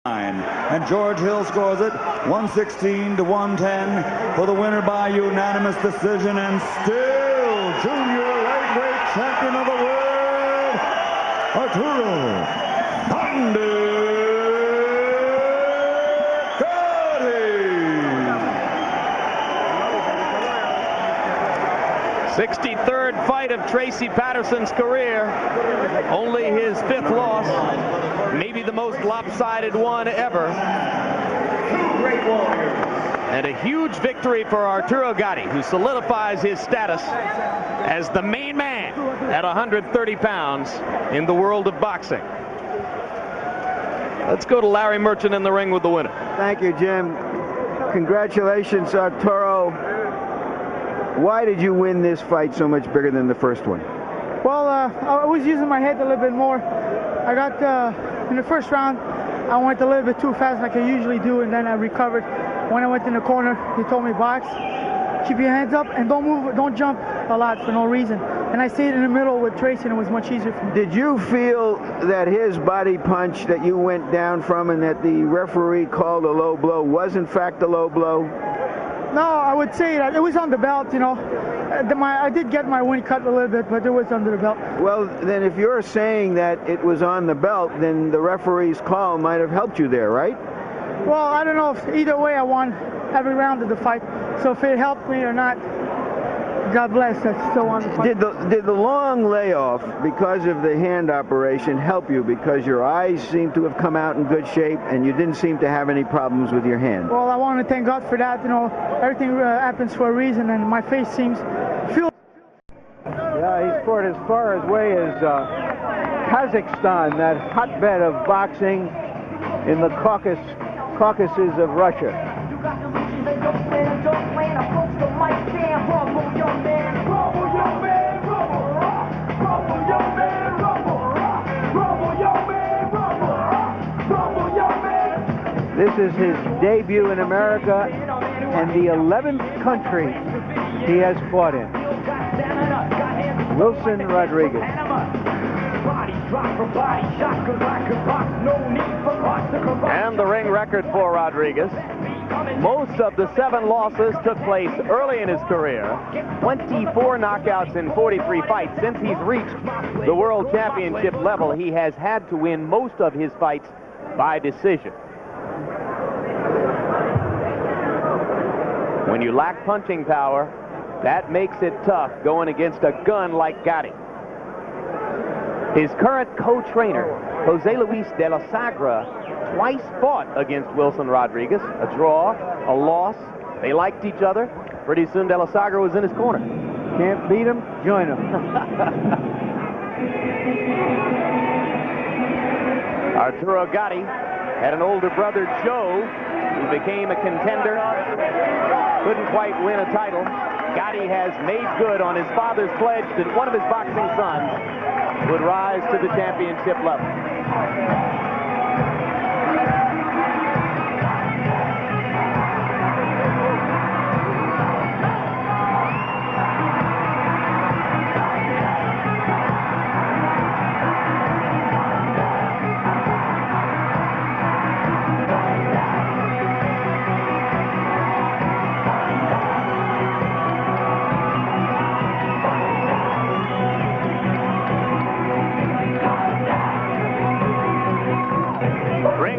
And George Hill scores it 116 to 110 for the winner by unanimous decision, and still junior lightweight champion of the world, Артуро Gatti. 63rd fight of Tracy Patterson's career, only his 5th loss, maybe the most lopsided one ever. And a huge victory for Артуро Gatti, who solidifies his status as the main man at 130 pounds in the world of boxing. Let's go to Larry Merchant in the ring with the winner. Thank you, Jim. Congratulations, Артуро. Why did you win this fight so much bigger than the first one? Well, I was using my head a little bit more. I got, in the first round, I went a little bit too fast like I usually do, and then I recovered. When I went in the corner, he told me, box, keep your hands up, and don't move, don't jump a lot for no reason. And I stayed in the middle with Tracy, and it was much easier for me. Did you feel that his body punch that you went down from and that the referee called a low blow was in fact a low blow? No, I would say that it was on the belt, you know. I did get my wind cut a little bit, but it was under the belt. Well, then if you're saying that it was on the belt, then the referee's call might have helped you there, right? Well, I don't know. If either way, I won every round of the fight. So if it helped me or not, God bless, I still won the fight. Did the long layoff, because of the hand operation, help you? Because your eyes seem to have come out in good shape and you didn't seem to have any problems with your hand. Well, I want to thank God for that. You know, everything happens for a reason, and my face seems feel. Yeah, he scored as far away as Kazakhstan, that hotbed of boxing in the Caucasus of Russia. This is his debut in America and the 11th country he has fought in. Wilson Rodriguez. And the ring record for Rodriguez. Most of the 7 losses took place early in his career. 24 knockouts in 43 fights. Since he's reached the world championship level, he has had to win most of his fights by decision. When you lack punching power, that makes it tough going against a gun like Gatti. His current co-trainer, Jose Luis de la Sagra, twice fought against Wilson Rodriguez. A draw, a loss. They liked each other. Pretty soon de la Sagra was in his corner. Can't beat him, join him. Артуро Gatti had an older brother, Joe, who became a contender. Couldn't quite win a title. Gatti has made good on his father's pledge that one of his boxing sons would rise to the championship level.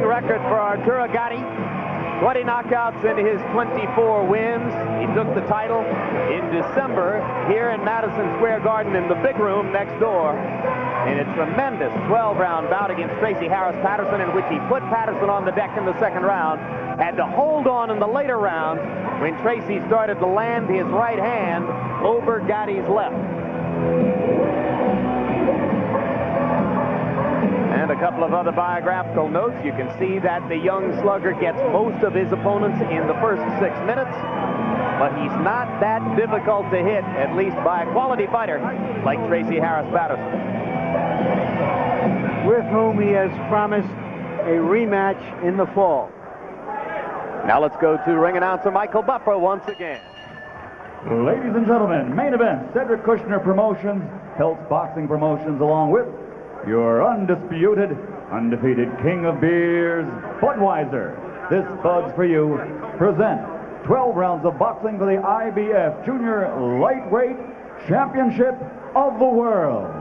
Record for Артуро Gatti, 20 knockouts in his 24 wins. He took the title in December here in Madison Square Garden in the big room next door in a tremendous 12-round bout against Tracy Harris Patterson, in which he put Patterson on the deck in the second round, had to hold on in the later rounds when Tracy started to land his right hand over Gatti's left. And a couple of other biographical notes. You can see that the young slugger gets most of his opponents in the first 6 minutes, but he's not that difficult to hit, at least by a quality fighter like Tracy Harris Patterson, with whom he has promised a rematch in the fall. Now let's go to ring announcer Michael Buffer once again. Ladies and gentlemen, main event, Cedric Kushner Promotions, Helps Boxing Promotions, along with your undisputed undefeated king of beers, Budweiser. This Bud's for you. Present 12 rounds of boxing for the IBF Junior Lightweight Championship of the World.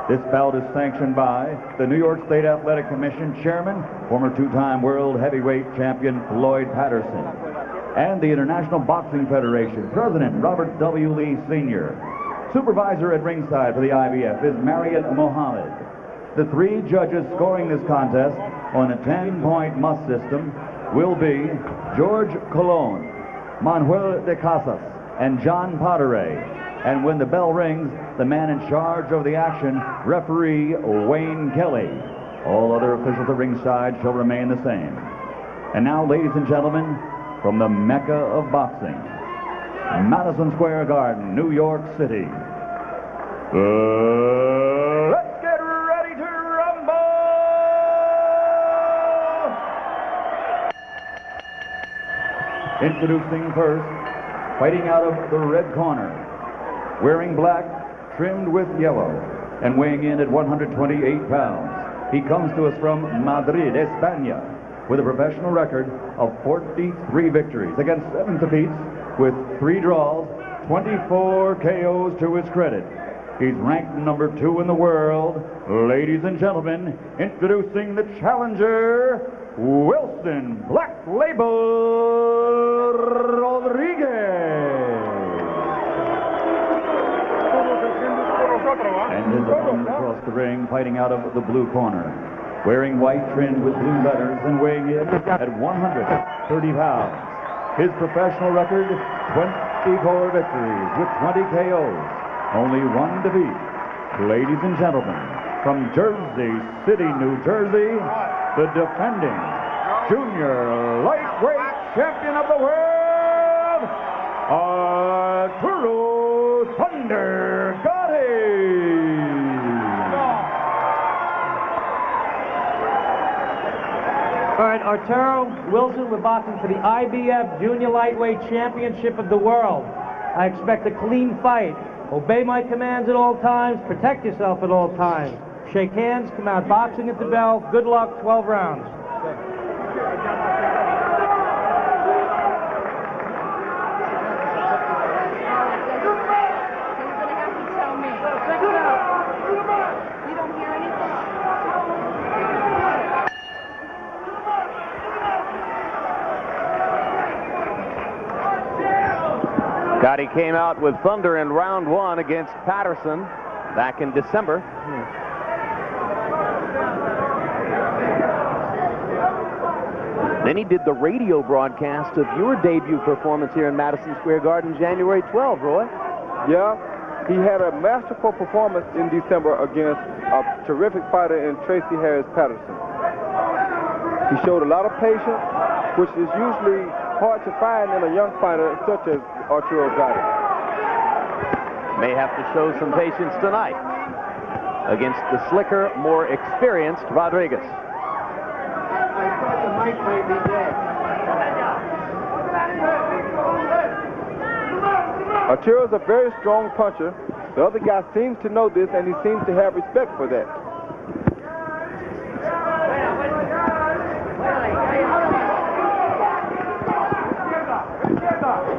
This bout is sanctioned by the New York State Athletic Commission Chairman, former two-time world heavyweight champion Floyd Patterson, and the International Boxing Federation President Robert W. Lee Sr. Supervisor at ringside for the IBF is Marion Mohammed. The three judges scoring this contest on a 10-point must system will be George Colon, Manuel de Casas, and John Potteray. And when the bell rings, the man in charge of the action, referee Wayne Kelly. All other officials at ringside shall remain the same. And now, ladies and gentlemen, from the Mecca of boxing, Madison Square Garden, New York City. Let's get ready to rumble! Introducing first, fighting out of the red corner, wearing black, trimmed with yellow, and weighing in at 128 pounds. He comes to us from Madrid, España, with a professional record of 43 victories against 7 defeats, with 3 draws, 24 KOs to his credit. He's ranked number 2 in the world. Ladies and gentlemen, introducing the challenger, Wilson Black Label Rodriguez. And his opponent across the ring, fighting out of the blue corner, wearing white trimmed with blue letters and weighing in at 130 pounds. His professional record, 24 victories with 20 KOs, only 1 defeat. Ladies and gentlemen, from Jersey City, New Jersey, the defending junior lightweight champion of the world, Arturo Thunder Gatti. All right, Arturo, Wilson, we're boxing for the IBF Junior Lightweight Championship of the World. I expect a clean fight. Obey my commands at all times. Protect yourself at all times. Shake hands, come out boxing at the bell. Good luck, 12 rounds. Gatti came out with thunder in round 1 against Patterson back in December. Then he did the radio broadcast of your debut performance here in Madison Square Garden, January 12, Roy. Yeah, he had a masterful performance in December against a terrific fighter in Tracy Harris Patterson. He showed a lot of patience, which is usually hard to find in a young fighter such as Arturo Gatti. May have to show some patience tonight against the slicker, more experienced Rodriguez. Arturo's a very strong puncher. The other guy seems to know this, and he seems to have respect for that.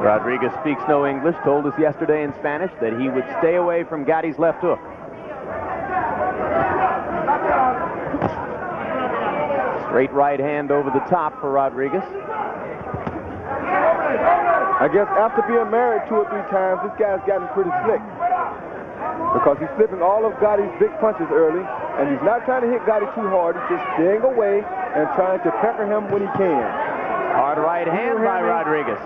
Rodriguez speaks no English, told us yesterday in Spanish that he would stay away from Gatti's left hook. Straight right hand over the top for Rodriguez. I guess after being married 2 or 3 times, this guy's gotten pretty slick, because he's slipping all of Gatti's big punches early, and he's not trying to hit Gatti too hard. He's just staying away and trying to pepper him when he can. Hard right hand by Rodriguez.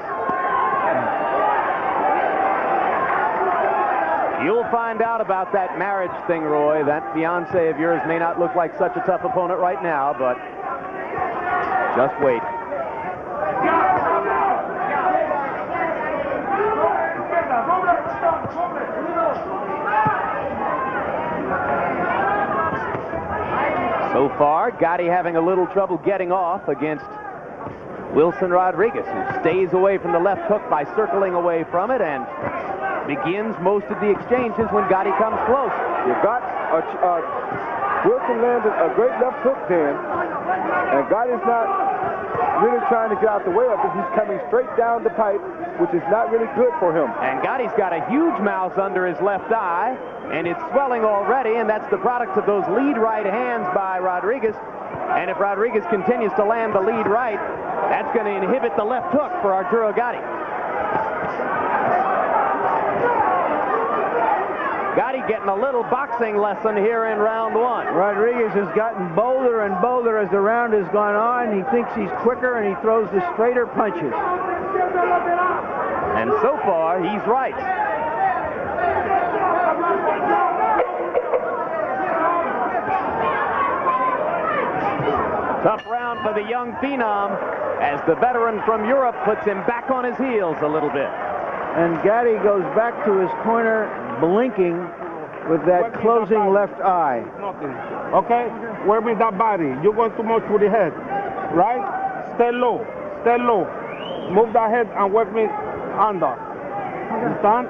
You'll find out about that marriage thing, Roy. That fiancé of yours may not look like such a tough opponent right now, but just wait. So far, Gatti having a little trouble getting off against Wilson Rodriguez, who stays away from the left hook by circling away from it and begins most of the exchanges when Gatti comes close. You got Wilson landed a great left hook then, and Gotti's not really trying to get out the way of it. He's coming straight down the pipe, which is not really good for him. And Gotti's got a huge mouth under his left eye, and it's swelling already, and that's the product of those lead right hands by Rodriguez. And if Rodriguez continues to land the lead right, that's going to inhibit the left hook for Arturo Gatti. Gatti getting a little boxing lesson here in round one. Rodriguez has gotten bolder and bolder as the round has gone on. He thinks he's quicker, and he throws the straighter punches. And so far, he's right. Tough round for the young phenom as the veteran from Europe puts him back on his heels a little bit. And Gatti goes back to his corner, blinking with that closing left eye. Okay? Work with that body. You're going too much to the head. Right? Stay low. Stay low. Move that head and work me under. Understand?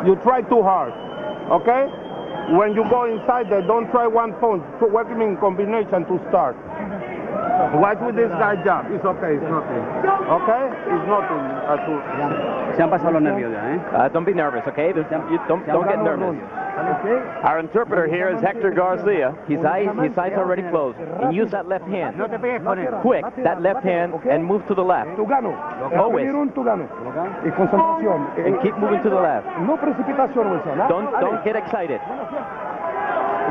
You try too hard. Okay? When you go inside there, don't try one punch. Work me in combination to start. Watch with this guy jump. It's okay, it's nothing. Okay? It's nothing. Se han pasado los nervios ya, eh? Don't be nervous, okay? Don't get nervous. Our interpreter here is Hector Garcia. His eyes are already closed. And use that left hand. Quick, that left hand, and move to the left. Always. And keep moving to the left. Don't get excited.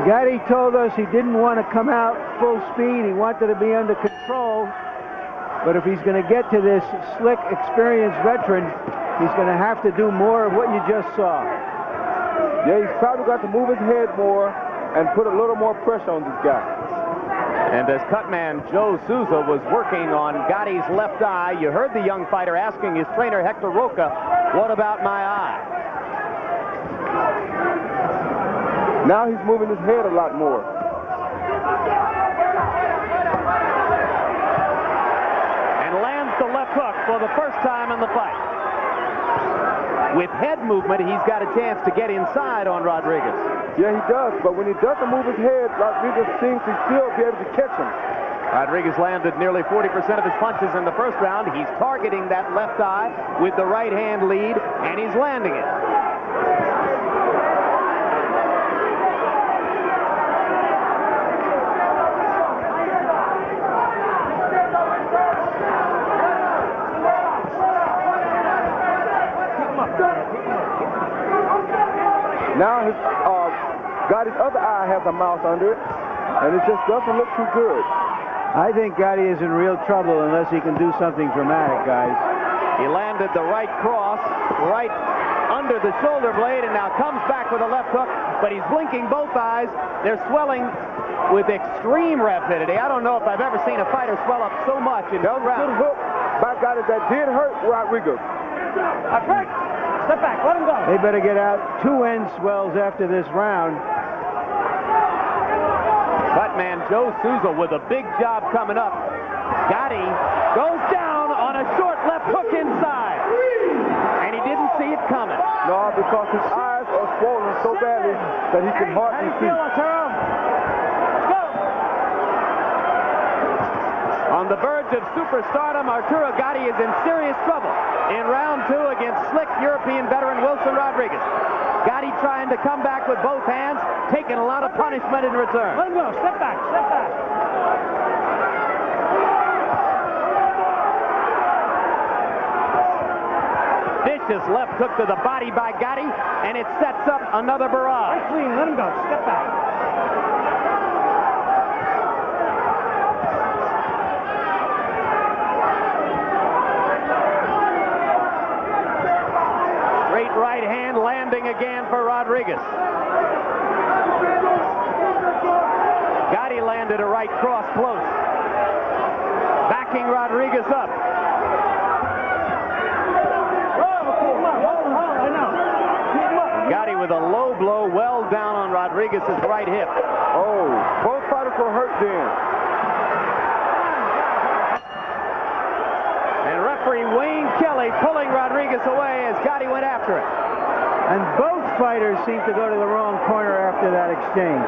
Gatti told us he didn't want to come out full speed. He wanted to be under control. But if he's going to get to this slick, experienced veteran, he's going to have to do more of what you just saw. Yeah, he's probably got to move his head more and put a little more pressure on this guy. And as cutman Joe Souza was working on Gotti's left eye, you heard the young fighter asking his trainer Hector Roca, "What about my eye?" Now he's moving his head a lot more. And lands the left hook for the first time in the fight. With head movement, he's got a chance to get inside on Rodriguez. Yeah, he does, but when he doesn't move his head, Rodriguez seems to still be able to catch him. Rodriguez landed nearly 40% of his punches in the first round. He's targeting that left eye with the right hand lead, and he's landing it. Now Gotti's other eye has a mouth under it, and it just doesn't look too good. I think Gatti is in real trouble unless he can do something dramatic, guys. He landed the right cross, right under the shoulder blade, and now comes back with a left hook, but he's blinking both eyes. They're swelling with extreme rapidity. I don't know if I've ever seen a fighter swell up so much in That was a good hook by Gatti that did hurt Rodriguez. Step back, let him go. They better get out 2 end swells after this round. Cutman Joe Souza with a big job coming up. Gatti goes down on a short left hook inside. And he didn't see it coming. No, because his eyes are swollen so badly that he can hardly see. On the verge of superstardom, Arturo Gatti is in serious trouble in round 2 against slick European veteran Wilson Rodriguez. Gatti trying to come back with both hands, taking a lot of punishment in return. Let him go. Step back. Step back. Vicious left hook to the body by Gatti, and it sets up another barrage. Clean. Let him go. Step back. Right hand landing again for Rodriguez. Gatti landed a right cross close. Backing Rodriguez up. Gatti with a low blow well down on Rodriguez's right hip. Oh, both fighters were hurt then. And referee Wayne Kelly pulling Rodriguez away as Gatti went after it. And both fighters seem to go to the wrong corner after that exchange.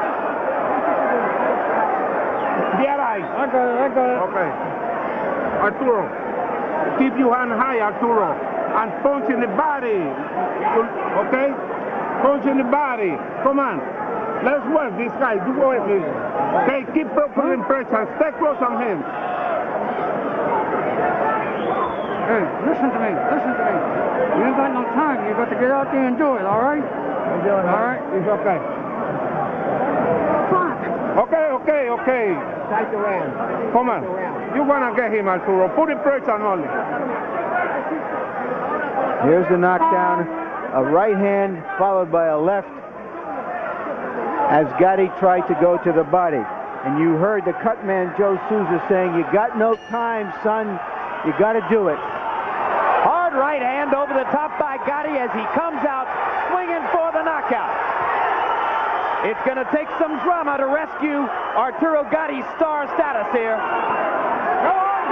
Get eyes. I got it. Okay. Arturo, keep your hand high, Arturo, and punch in the body. Okay? Punch in the body. Come on. Let's work this guy. Do it. Okay, keep putting pressure. Stay close on him. Hey, listen to me. You ain't got no time. You got to get out there and do it, all right? I'm doing all right. It's okay. Okay. Tight around. Come on. You're gonna get him, Arturo. Put the pressure on him. Here's the knockdown. A right hand followed by a left as Gatti tried to go to the body. And you heard the cut man, Joe Souza, saying, you got no time, son. You got to do it. Hard right hand over the top by Gatti as he comes out swinging for the knockout. It's going to take some drama to rescue Arturo Gatti's star status here. Go on!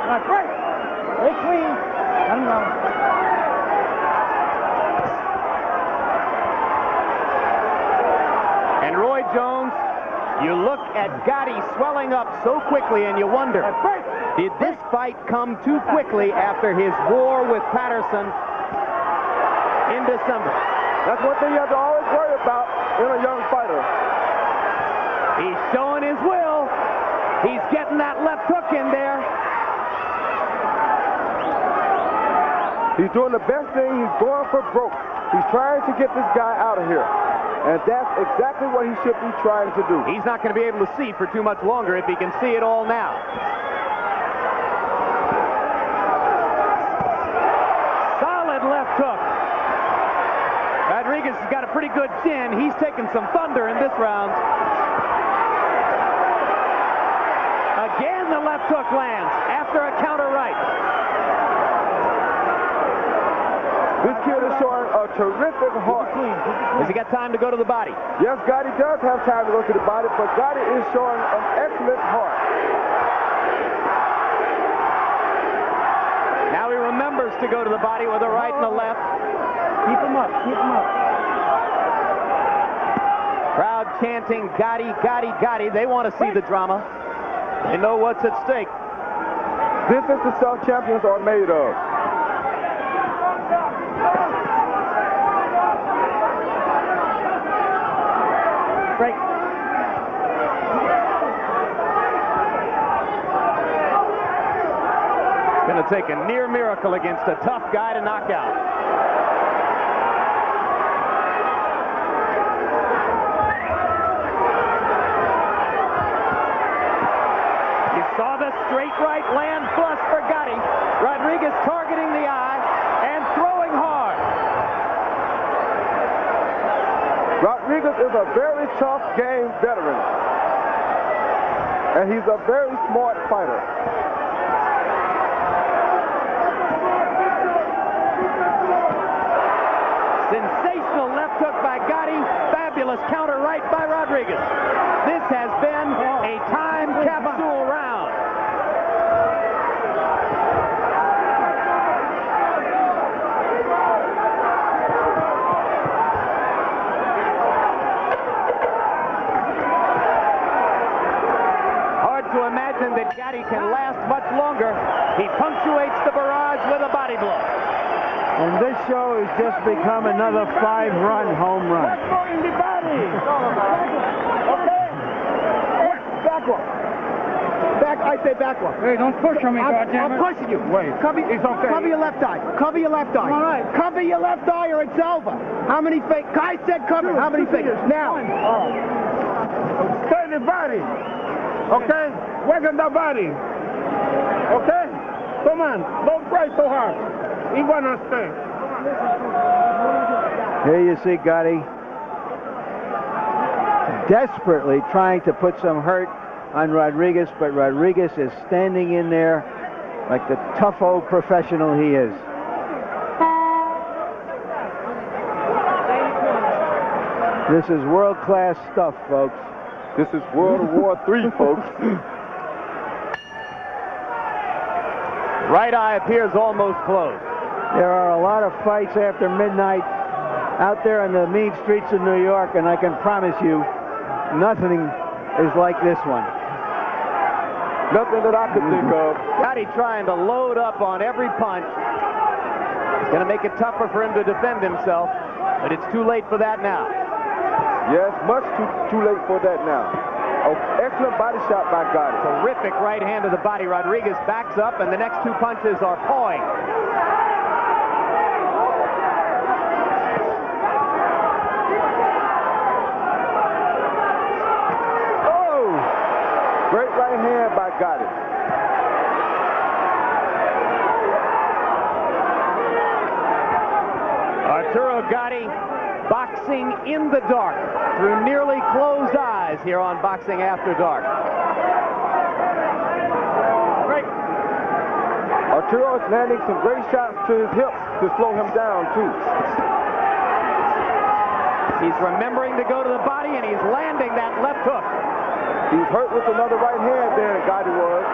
That's right. It's clean. Let him go. And Roy Jones, you look at Gatti swelling up so quickly and you wonder, did this fight come too quickly after his war with Patterson in December? That's one thing you have to always worry about in a young fighter. He's showing his will. He's getting that left hook in there. He's doing the best thing. He's going for broke. He's trying to get this guy out of here. And that's exactly what he should be trying to do. He's not going to be able to see for too much longer if he can see it all now. Solid left hook. Rodriguez has got a pretty good chin. He's taken some thunder in this round. Again, the left hook lands after a counter right. This kid is showing a terrific heart. Has he got time to go to the body? Yes, Gatti does have time to go to the body, but Gatti is showing an excellent heart. Now he remembers to go to the body with a right and a left. Keep him up. Crowd chanting, Gatti, Gatti, Gatti. They want to see the drama. They know what's at stake. This is the stuff champions are made of. Break. It's going to take a near miracle against a tough guy to knock out. You saw the straight right land flush for Gatti. Rodriguez targeting the eye and throwing hard. Rodriguez is a very tough game veteran. And he's a very smart fighter. Sensational left hook by Gatti. Fabulous counter right by Rodriguez. This has been a time capsule round. Hard to imagine that Gatti can last much longer. He punctuates the barrage with a body blow. And this show has just become another 5-run home run. Let's go in the body. Okay? Back one. I say back one. Hey, don't push on me, I'm goddammit. pushing you. Wait. It's okay. Cover your left eye. Cover your left eye. All right. Cover your left eye or it's over. How many fingers? Kai said cover. How many fingers? Now. Stay in the body. Okay? Work on the body. Okay? Come on. Don't try so hard. He's gonna stay. Here you see Gatti desperately trying to put some hurt on Rodriguez, but Rodriguez is standing in there like the tough old professional he is. This is world-class stuff, folks. This is World War III, folks. Right eye appears almost closed. There are a lot of fights after midnight out there on the mean streets of New York, and I can promise you, nothing is like this one. Nothing that I could think of. Gatti trying to load up on every punch. It's going to make it tougher for him to defend himself, but it's too late for that now. Yes, much too late for that now. Oh, excellent body shot by Gatti. Terrific right hand to the body. Rodriguez backs up, and the next two punches are pawing. Great right hand by Gatti. Arturo Gatti boxing in the dark through nearly closed eyes here on Boxing After Dark. Great. Arturo is landing some great shots to his hips to slow him down, too. He's remembering to go to the body, and he's landing that left hook. He's hurt with another right hand there, Gatti was.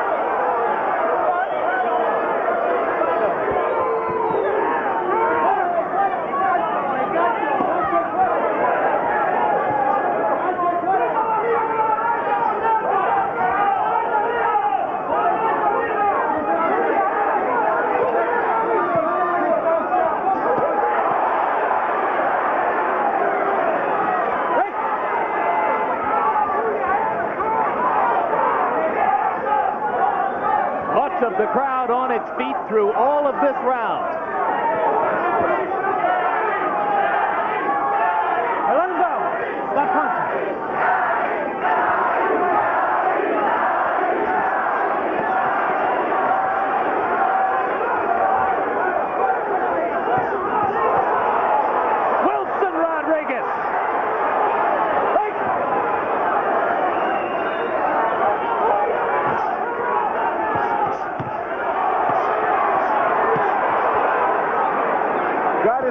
Of the crowd on its feet through all of this round. Let him go. Stop punching. Wilson Rodriguez.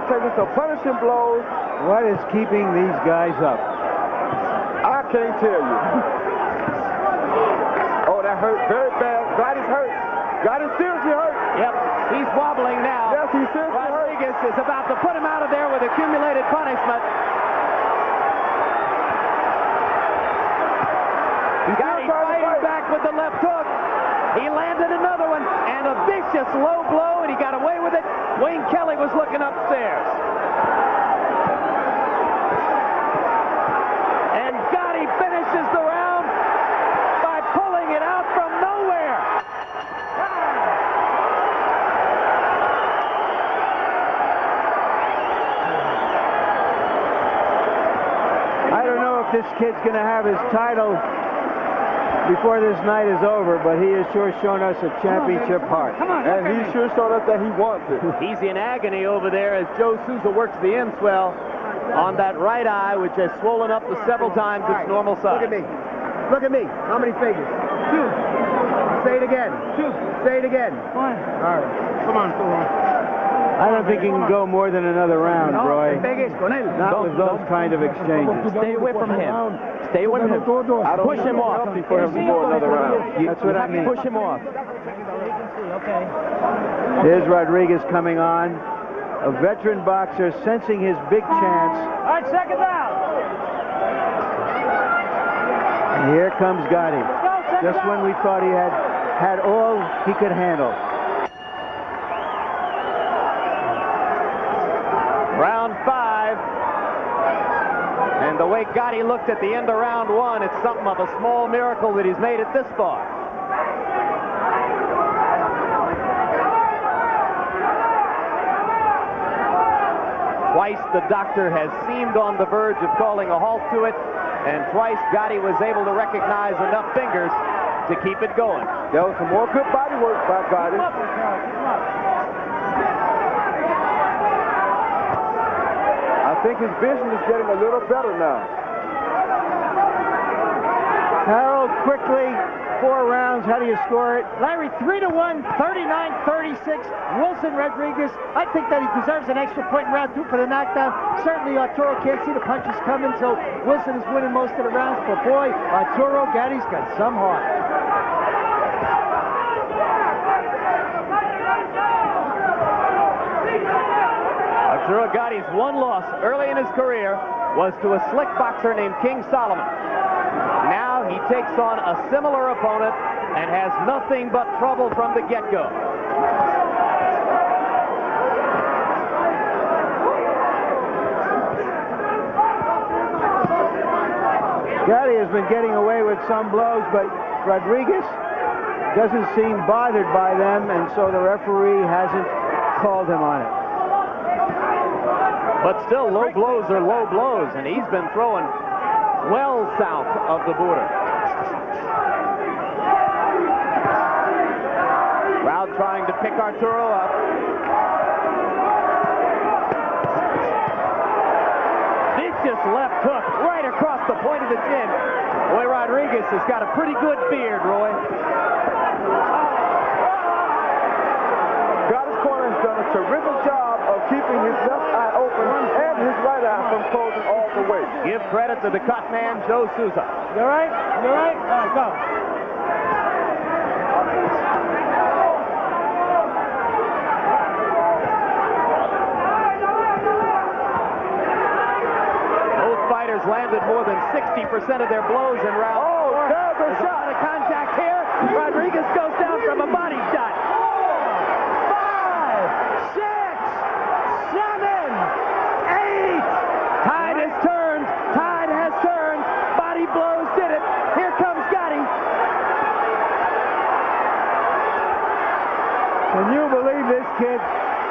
Taking some punishing blows. What is keeping these guys up? I can't tell you. Oh, that hurt very bad. Gatti's hurt. Gatti's seriously hurt. Yep, he's wobbling now. Yes, he's seriously hurt. Rodriguez is about to put him out of there with accumulated punishment. Gatti fighting back with the left hook. He landed another one and a vicious low blow, and he got away with it. Wayne Kelly was looking upstairs. And Gatti finishes the round by pulling it out from nowhere. I don't know if this kid's going to have his title before this night is over, but he has sure shown us a championship heart. And he sure showed us that he wants it. He's in agony over there as Joe Souza works the inswell on that right eye, which has swollen up to several times its normal size. Look at me. Look at me. How many figures? 2. Say it again. 2. Say it again. 1. All right. Come on, come on. I don't think he can go more than another round, Roy. Not with those kind of exchanges. Stay away from him. Stay away from him. Push him off. For him to go another round. That's what I mean. Push him off. Here's Rodriguez coming on. A veteran boxer sensing his big chance. All right, second down. And here comes Gatti. Just when we thought he had all he could handle. Round 5. And the way Gatti looked at the end of round 1, it's something of a small miracle that he's made it this far. Twice the doctor has seemed on the verge of calling a halt to it, and twice Gatti was able to recognize enough fingers to keep it going. There was some more good body work by Gatti. I think his vision is getting a little better now. Harold, quickly, 4 rounds. How do you score it? Larry, 3-1, 39-36. Wilson Rodriguez. I think that he deserves an extra point in round 2 for the knockdown. Certainly Arturo can't see the punches coming, so Wilson is winning most of the rounds. But boy, Arturo Gatti's got some heart. Arturo Gatti's one loss early in his career was to a slick boxer named King Solomon. Now he takes on a similar opponent and has nothing but trouble from the get-go. Gatti has been getting away with some blows, but Rodriguez doesn't seem bothered by them, and so the referee hasn't called him on it. But still, low blows are low blows, and he's been throwing well south of the border. Crowd trying to pick Arturo up. Vicious left hook right across the point of the chin. Boy, Rodriguez has got a pretty good beard, Roy. Gatti's corner has done a terrific job of keeping his left eye open and his right eye from closing all the way. Give credit to the cut man, Joe Souza. You all right? You all right? All right, go. Landed more than 60% of their blows in round four. There's a lot of contact here. Rodriguez goes down from a body shot. 5, 6, 7, 8. Tide has turned. Tide has turned. Body blows did it. Here comes Gatti. Can you believe this kid?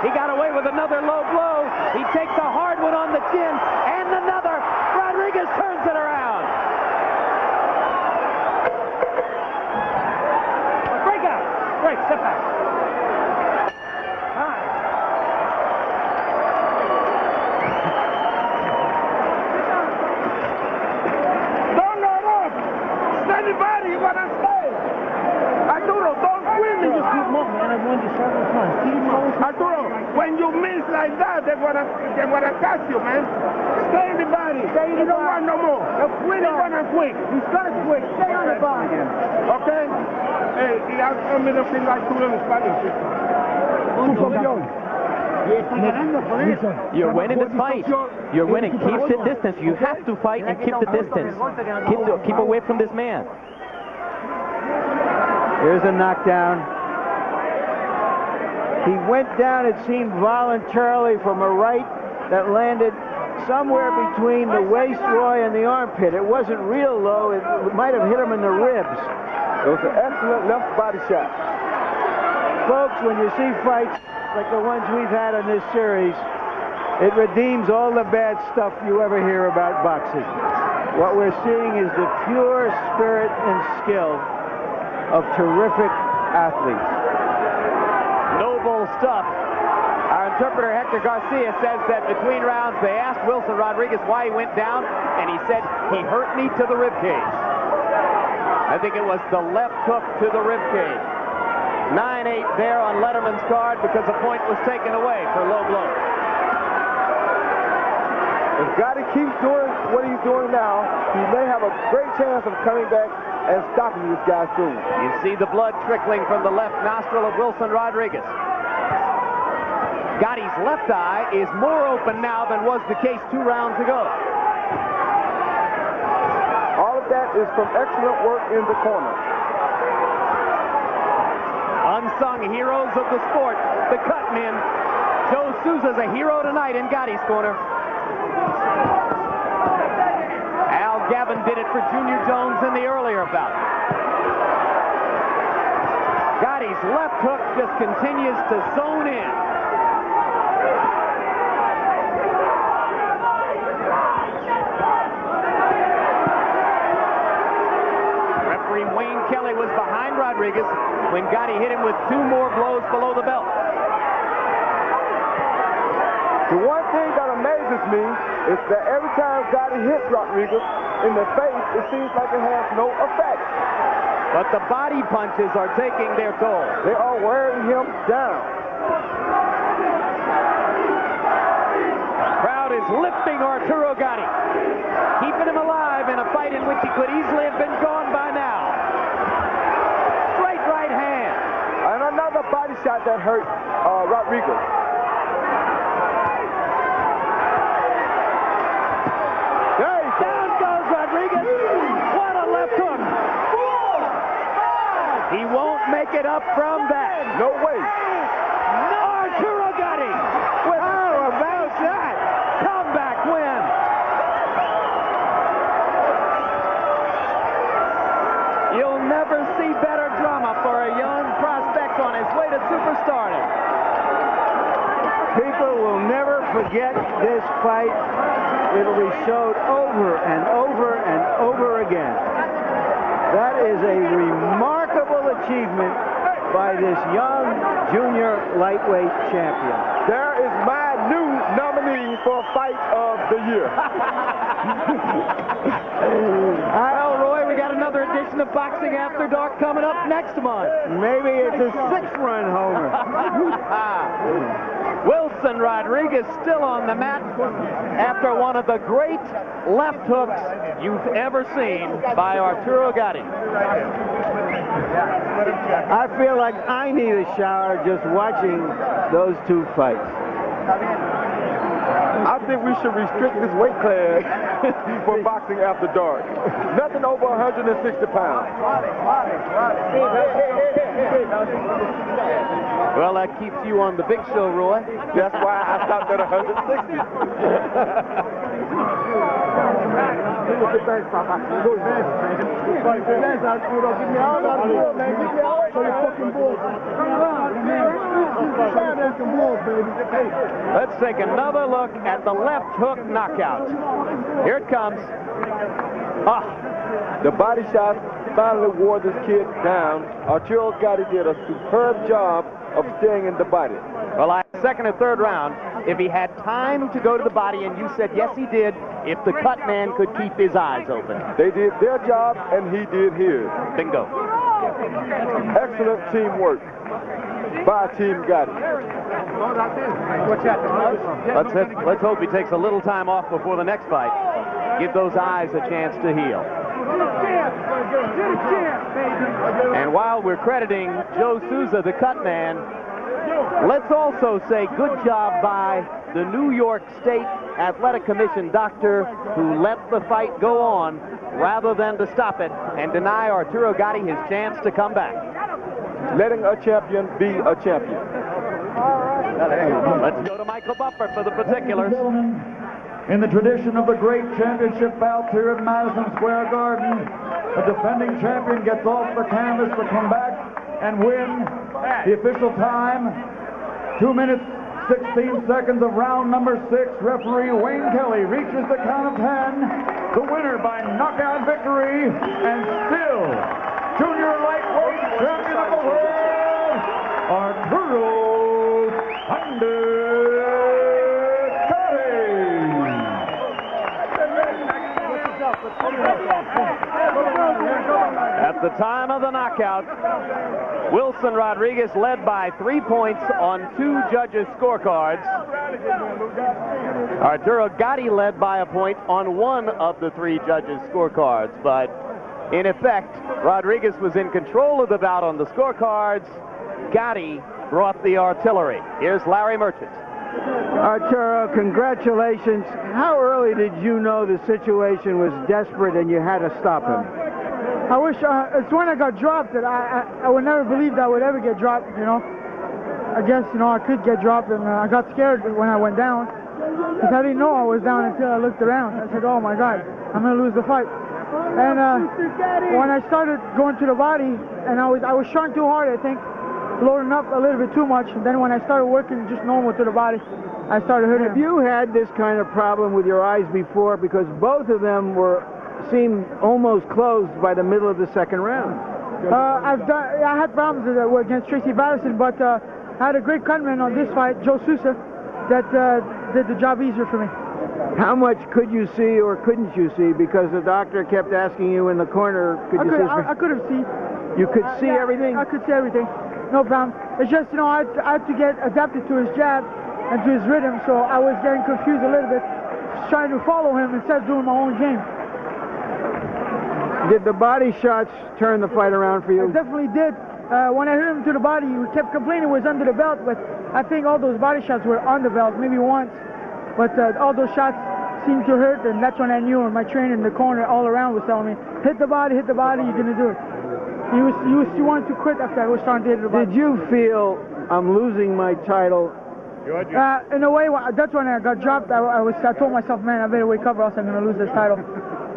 He got away with another low blow. He takes a hard one on the chin and another. Rodriguez turns it around. Break out. Break. Step back. Don't go up. Steady body. You gotta stay. Arturo, don't swing. You just keep moving, and I'm going to several times. Arturo, when you miss like that, they're gonna catch you, man. Stay in the body. Stay in the body. You don't want no more. Quit on and quick. He's gonna quit. Stay on the body. Okay? Hey, he has a minute to like two in Spanish. You're winning the fight. You're winning. Keep the distance. You have to fight and keep the distance. Keep away from this man. Here's a knockdown. He went down, it seemed, voluntarily from a right that landed somewhere between the waist, Roy, and the armpit. It wasn't real low. It might have hit him in the ribs. It was an excellent left body shot. Folks, when you see fights like the ones we've had in this series, it redeems all the bad stuff you ever hear about boxing. What we're seeing is the pure spirit and skill of terrific athletes. Noble stuff. Our interpreter, Hector Garcia, says that between rounds they asked Wilson Rodriguez why he went down, and he said, he hurt me to the ribcage. I think it was the left hook to the ribcage. 9-8 there on Letterman's card because a point was taken away for low blow. If Gatti keeps doing what he's doing now, he may have a great chance of coming back and stopping this guy soon. You see the blood trickling from the left nostril of Wilson Rodriguez. Gatti's left eye is more open now than was the case 2 rounds ago. All of that is from excellent work in the corner. Unsung heroes of the sport, the cut men. Joe Souza's a hero tonight in Gatti's corner. Al Gavin did it for Junior Jones in the earlier bout. Gatti's left hook just continues to zone in. Referee Wayne Kelly was behind Rodriguez when Gatti hit him with 2 more blows below the belt. The one thing that amazes me is that every time Gatti hits Rodriguez in the face, it seems like it has no effect. But the body punches are taking their toll. They are wearing him down. Crowd is lifting Arturo Gatti, keeping him alive in a fight in which he could easily have been gone by now. Straight right hand. And another body shot that hurt Rodriguez. Down goes Rodriguez. What a left hook. He won't make it up from that. No way. Arturo Gatti with about that comeback win. You'll never see better drama for a young prospect on his way to superstardom. People will never forget this fight. It'll be showed over and over and over again. That is a remarkable achievement by this young junior lightweight champion. There is my new nominee for Fight of the Year. Well, Roy, we got another edition of Boxing After Dark coming up next month. Maybe it's a 6-run homer. Wilson Rodriguez still on the mat after one of the great left hooks you've ever seen by Arturo Gatti. I feel like I need a shower just watching those two fights. I think we should restrict this weight class for Boxing After Dark. Nothing over 160 pounds. Well, that keeps you on the big show, Roy. That's why I stopped at 160. Let's take another look at the left hook knockout. Here it comes. The body shot finally wore this kid down. Arturo Gatti did a superb job of staying in the body. Well, second and third round, if he had time to go to the body, and you said yes he did, if the cut man could keep his eyes open. They did their job and he did his. Bingo. Excellent teamwork by Team Gatti. Let's hope he takes a little time off before the next fight. Give those eyes a chance to heal. And while we're crediting Joe Souza, the cut man, let's also say good job by the New York State Athletic Commission doctor who let the fight go on rather than to stop it and deny Arturo Gatti his chance to come back. Letting a champion be a champion. Let's go to Michael Buffer for the particulars. In the tradition of the great championship bouts here at Madison Square Garden, the defending champion gets off the canvas to come back and win. The official time, 2 minutes, 16 seconds of round number 6. Referee Wayne Kelly reaches the count of 10. The winner by knockout victory, and still junior lightweight champion of the world, Arturo At the time of the knockout, Wilson Rodriguez led by 3 points on 2 judges' scorecards. Arturo Gatti led by a point on 1 of the 3 judges' scorecards. But in effect, Rodriguez was in control of the bout on the scorecards. Gatti brought the artillery. Here's Larry Merchant. Arturo, congratulations. How early did you know the situation was desperate and you had to stop him? I wish, it's when I got dropped that I would never believe that I would ever get dropped, you know. I guess, you know, I could get dropped, and I got scared when I went down, because I didn't know I was down until I looked around. I said, oh my God, I'm going to lose the fight. And when I started going to the body, and I was shot too hard, I think, loading up a little bit too much, and then when I started working just normal to the body, I started hurting. Have you had this kind of problem with your eyes before? Because both of them seemed almost closed by the middle of the second round. I had problems against Tracy Patterson, but I had a great cutman on this fight, Joe Souza, that did the job easier for me. How much could you see or couldn't you see? Because the doctor kept asking you in the corner, could you see? I could have seen. You could see everything? I could see everything. No problem. It's just, you know, I had to get adapted to his jab and to his rhythm, so I was getting confused a little bit, trying to follow him instead of doing my own game. Did the body shots turn the fight around for you? It definitely did. When I hit him to the body, he kept complaining it was under the belt, but I think all those body shots were on the belt, maybe once. But all those shots seemed to hurt, and that's when I knew, and my trainer in the corner all around was telling me, hit the body, you're going to do it. He wanted to quit after I was trying to hit the button. Did you feel I'm losing my title? In a way, that's when I got dropped. I told myself, man, I better recover, else I'm going to lose this title.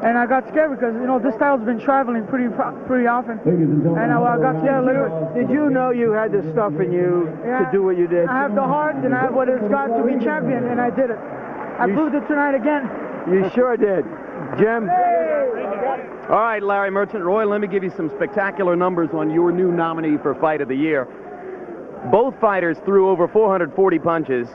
And I got scared because, you know, this title's been traveling pretty often. And I got scared a little bit. Did you know you had the stuff in you to do what you did? I have the heart and I have what it's got to be champion, and I did it. I proved it tonight again. You sure did. Jim? All right, Larry Merchant. Roy, let me give you some spectacular numbers on your new nominee for Fight of the Year. Both fighters threw over 440 punches.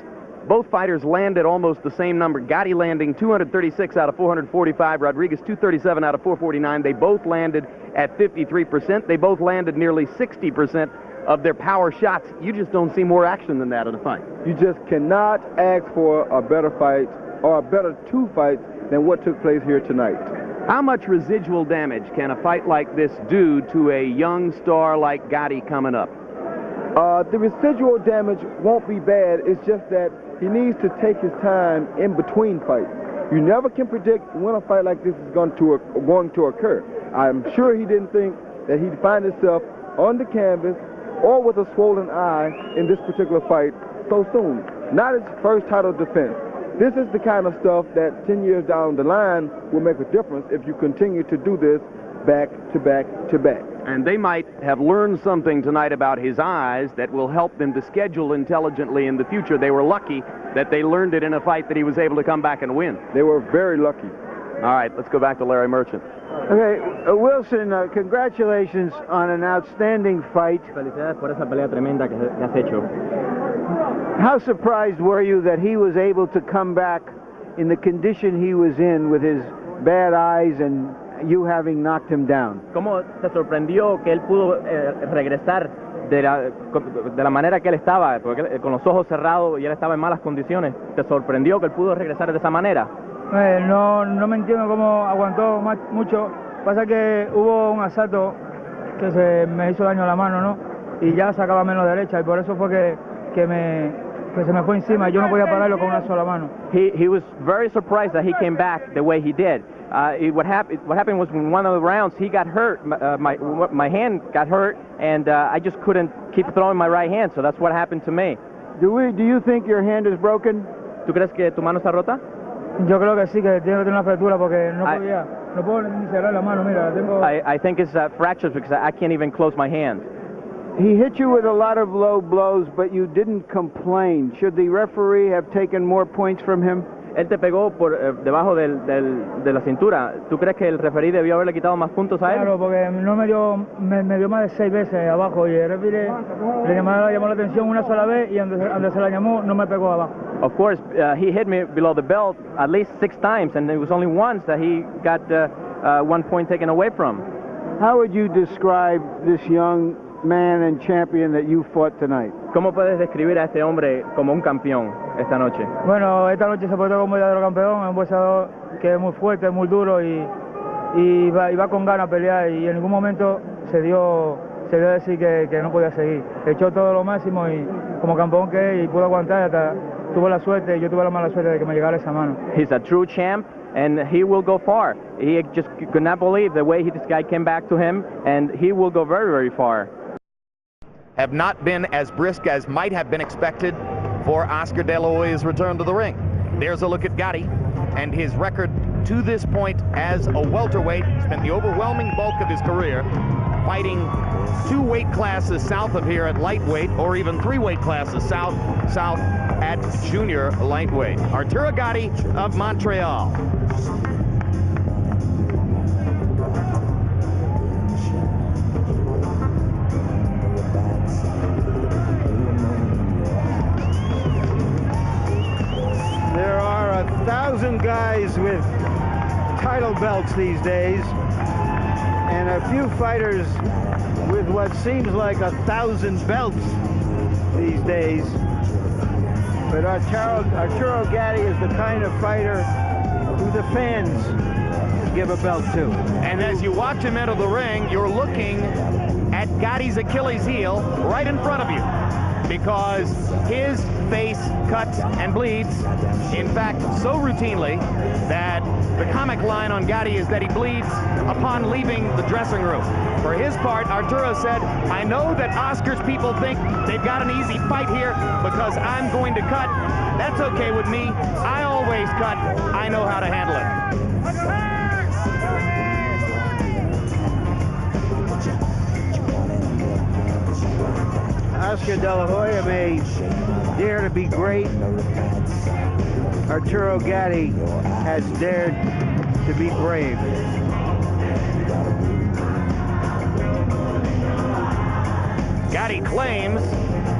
Both fighters landed almost the same number. Gatti landing 236 out of 445. Rodriguez 237 out of 449. They both landed at 53%. They both landed nearly 60% of their power shots. You just don't see more action than that in a fight. You just cannot ask for a better fight or a better two fights than what took place here tonight. How much residual damage can a fight like this do to a young star like Gatti coming up? The residual damage won't be bad. It's just that he needs to take his time in between fights. You never can predict when a fight like this is going to occur. I'm sure he didn't think that he'd find himself on the canvas or with a swollen eye in this particular fight so soon. Not his first title defense. This is the kind of stuff that 10 years down the line will make a difference if you continue to do this back to back to back. And they might have learned something tonight about his eyes that will help them to schedule intelligently in the future. They were lucky that they learned it in a fight that he was able to come back and win. They were very lucky. All right, let's go back to Larry Merchant. Okay, Wilson, congratulations on an outstanding fight. Felicidades por esa pelea tremenda que has hecho. How surprised were you that he was able to come back in the condition he was in with his bad eyes and you having knocked him down? ¿Cómo te sorprendió que él pudo regresar de la manera que él estaba, porque con los ojos cerrados y él estaba en malas condiciones? ¿Te sorprendió que él pudo regresar de esa manera? No me entiendo cómo aguantó mucho. Pasa que hubo un asalto que se me hizo daño a la mano, ¿no? Y ya sacaba menos derecha y por eso fue que se me fue encima. Yo no podía pararlo con una sola mano. He was very surprised that he came back the way he did. What happened was in one of the rounds he got hurt. My hand got hurt, and I just couldn't keep throwing my right hand. So that's what happened to me. Do you think your hand is broken? ¿Tú crees que tu mano está rota? Yo creo que sí, que tiene que tener una fractura porque no puedo ni cerrar la mano. Mira, tengo. I think it's fractures because I can't even close my hand. He hit you with a lot of low blows, but you didn't complain. Should the referee have taken more points from him? Él te pegó por debajo de la cintura. ¿Tú crees que el referee debió haberle quitado más puntos a él? Claro, porque no me dio más de 6 veces abajo y el referee le llamó la atención una sola vez y donde se la llamó no me pegó abajo. Of course, he hit me below the belt at least 6 times, and it was only once that he got 1 point taken away from. How would you describe this young man and champion that you fought tonight? ¿Cómo puedes describir a este hombre como un campeón esta noche? Bueno, esta noche se portó como un verdadero campeón, es un boxeador que es muy fuerte, muy duro y va con ganas a pelear y en ningún momento se dio a decir que no podía seguir. Echó todo lo máximo y como campeón que es y pudo aguantar hasta tuvo la suerte, yo tuve la mala suerte de que me llegara esa mano. He's a true champ. And he will go far. He just could not believe the way this guy came back to him, and he will go very, very far. Have not been as brisk as might have been expected for Oscar De La Hoya's return to the ring. There's a look at Gatti and his record to this point as a welterweight. Spent the overwhelming bulk of his career fighting 2 weight classes south of here at lightweight, or even 3 weight classes south at junior lightweight. Arturo Gatti of Montreal. There are 1,000 guys with title belts these days, and a few fighters with what seems like 1,000 belts these days. But Arturo Gatti is the kind of fighter who the fans give a belt to. And as you watch him enter the ring, you're looking at Gatti's Achilles heel right in front of you. because his face cuts and bleeds, in fact, so routinely that the comic line on Gatti is that he bleeds upon leaving the dressing room. For his part, Arturo said, I know that Oscar's people think they've got an easy fight here because I'm going to cut. That's okay with me. I always cut. I know how to handle it. Oscar De La Hoya may dare to be great. Arturo Gatti has dared to be brave. Gatti claims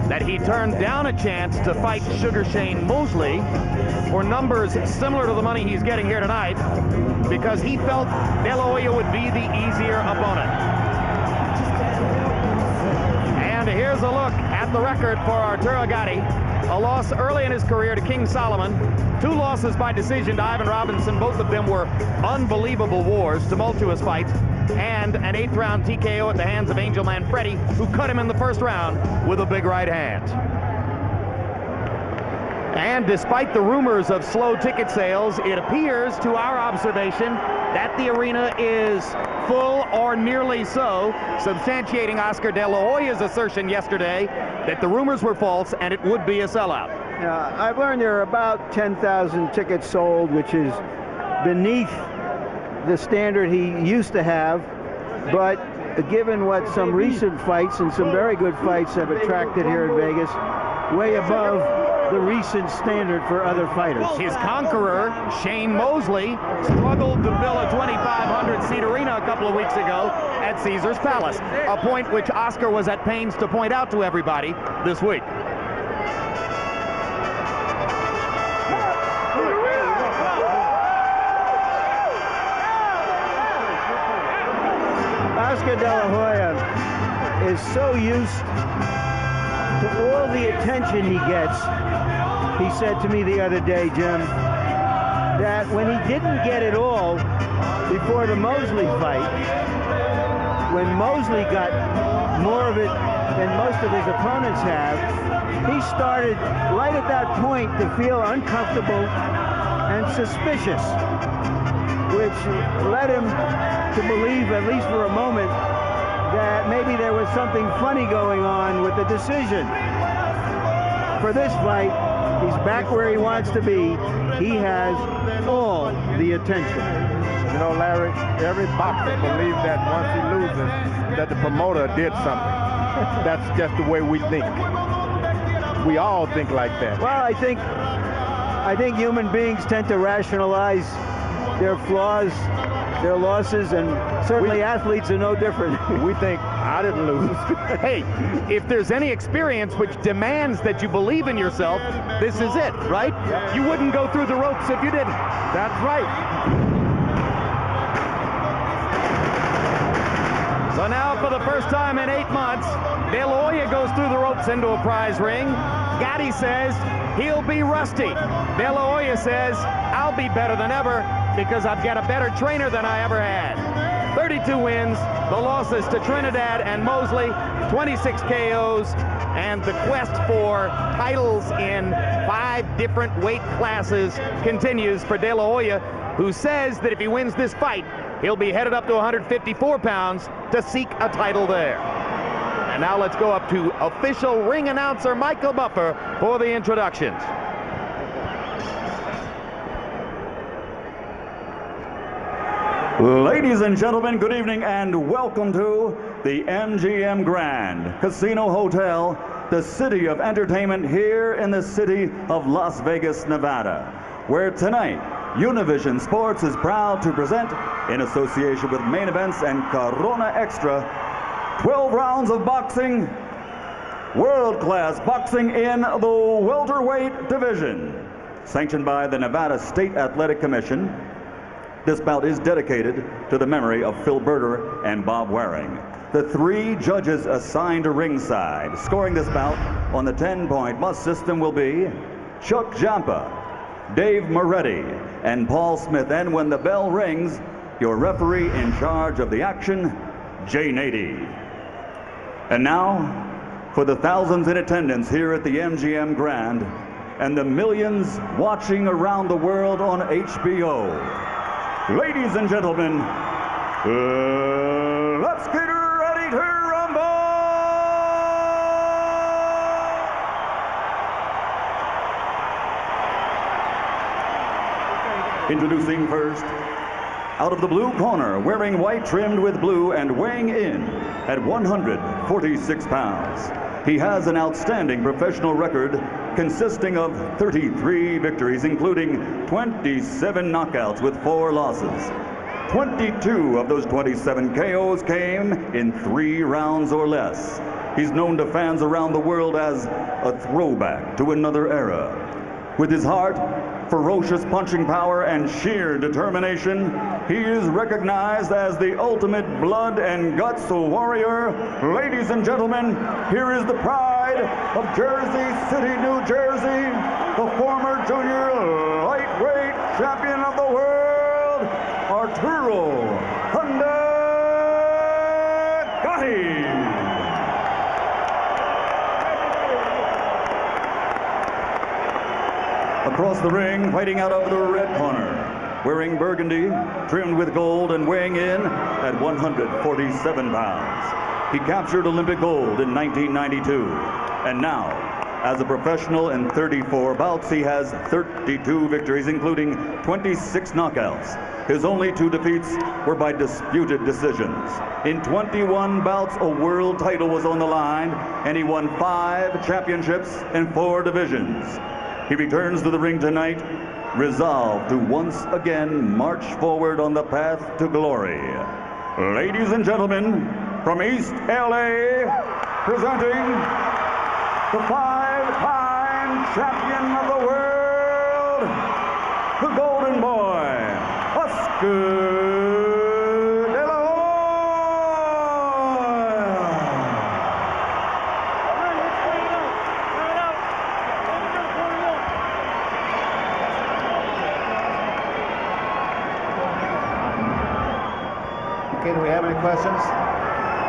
that he turned down a chance to fight Sugar Shane Mosley for numbers similar to the money he's getting here tonight because he felt De La Hoya would be the easier opponent. And here's a look at the record for Arturo Gatti. A loss early in his career to King Solomon, 2 losses by decision to Ivan Robinson. Both of them were unbelievable wars, tumultuous fights, and an 8th round TKO at the hands of Angel Man Freddy, who cut him in the first round with a big right hand. And despite the rumors of slow ticket sales, it appears to our observation that the arena is full or nearly so, substantiating Oscar De La Hoya's assertion yesterday that the rumors were false and it would be a sellout. I've learned there are about 10,000 tickets sold, which is beneath the standard he used to have, but given what some recent fights and some very good fights have attracted here in Vegas, way above the recent standard for other fighters. His conqueror, Shane Mosley, struggled to fill a 2,500-seat arena a couple of weeks ago at Caesars Palace, a point which Oscar was at pains to point out to everybody this week. Oscar De La Hoya is so used to all the attention he gets. He said to me the other day, Jim, that when he didn't get it all before the Mosley fight, when Mosley got more of it than most of his opponents have, he started right at that point to feel uncomfortable and suspicious, which led him to believe, at least for a moment, that maybe there was something funny going on with the decision. For this fight, he's back where he wants to be. He has all the attention. You know, Larry, every boxer believes that once he loses, that the promoter did something. That's just the way we think. We all think like that. Well, I think human beings tend to rationalize their flaws, their losses, and certainly athletes are no different. We think, I didn't lose. Hey, if there's any experience which demands that you believe in yourself, this is it, right? You wouldn't go through the ropes if you didn't. That's right. So now, for the first time in 8 months, De La Hoya goes through the ropes into a prize ring. Gatti says he'll be rusty. De La Hoya says, I'll be better than ever because I've got a better trainer than I ever had. 32 wins, the losses to Trinidad and Mosley, 26 KOs, and the quest for titles in 5 different weight classes continues for De La Hoya, who says that if he wins this fight, he'll be headed up to 154 pounds to seek a title there. And now let's go up to official ring announcer Michael Buffer for the introductions. Ladies and gentlemen, good evening and welcome to the MGM Grand Casino Hotel, the city of entertainment here in the city of Las Vegas, Nevada, where tonight Univision Sports is proud to present, in association with Main Events and Corona Extra, 12 rounds of boxing, world-class boxing in the welterweight division. Sanctioned by the Nevada State Athletic Commission, this bout is dedicated to the memory of Phil Berger and Bob Waring. The 3 judges assigned to ringside, scoring this bout on the 10-point must system will be Chuck Giampa, Dave Moretti, and Paul Smith. And when the bell rings, your referee in charge of the action, Jay Nady. And now, for the thousands in attendance here at the MGM Grand and the millions watching around the world on HBO. Ladies and gentlemen, let's get ready to rumble! Introducing first, out of the blue corner, wearing white trimmed with blue and weighing in at 146 pounds. He has an outstanding professional record consisting of 33 victories, including 27 knockouts with 4 losses. 22 of those 27 KOs came in 3 rounds or less. He's known to fans around the world as a throwback to another era. With his heart, ferocious punching power, and sheer determination, he is recognized as the ultimate blood and guts warrior. Ladies and gentlemen, here is the pride of Jersey City, New Jersey, the former junior lightweight champion of the world, Arturo Gatti. Across the ring, fighting out of the red corner, wearing burgundy, trimmed with gold, and weighing in at 147 pounds. He captured Olympic gold in 1992, and now, as a professional in 34 bouts, he has 32 victories, including 26 knockouts. His only 2 defeats were by disputed decisions. In 21 bouts, a world title was on the line, and he won 5 championships in 4 divisions. He returns to the ring tonight, resolved to once again march forward on the path to glory. Ladies and gentlemen, from East LA, presenting the 5-time champion of the world, the Golden Boy, Oscar. Okay, do we have any questions?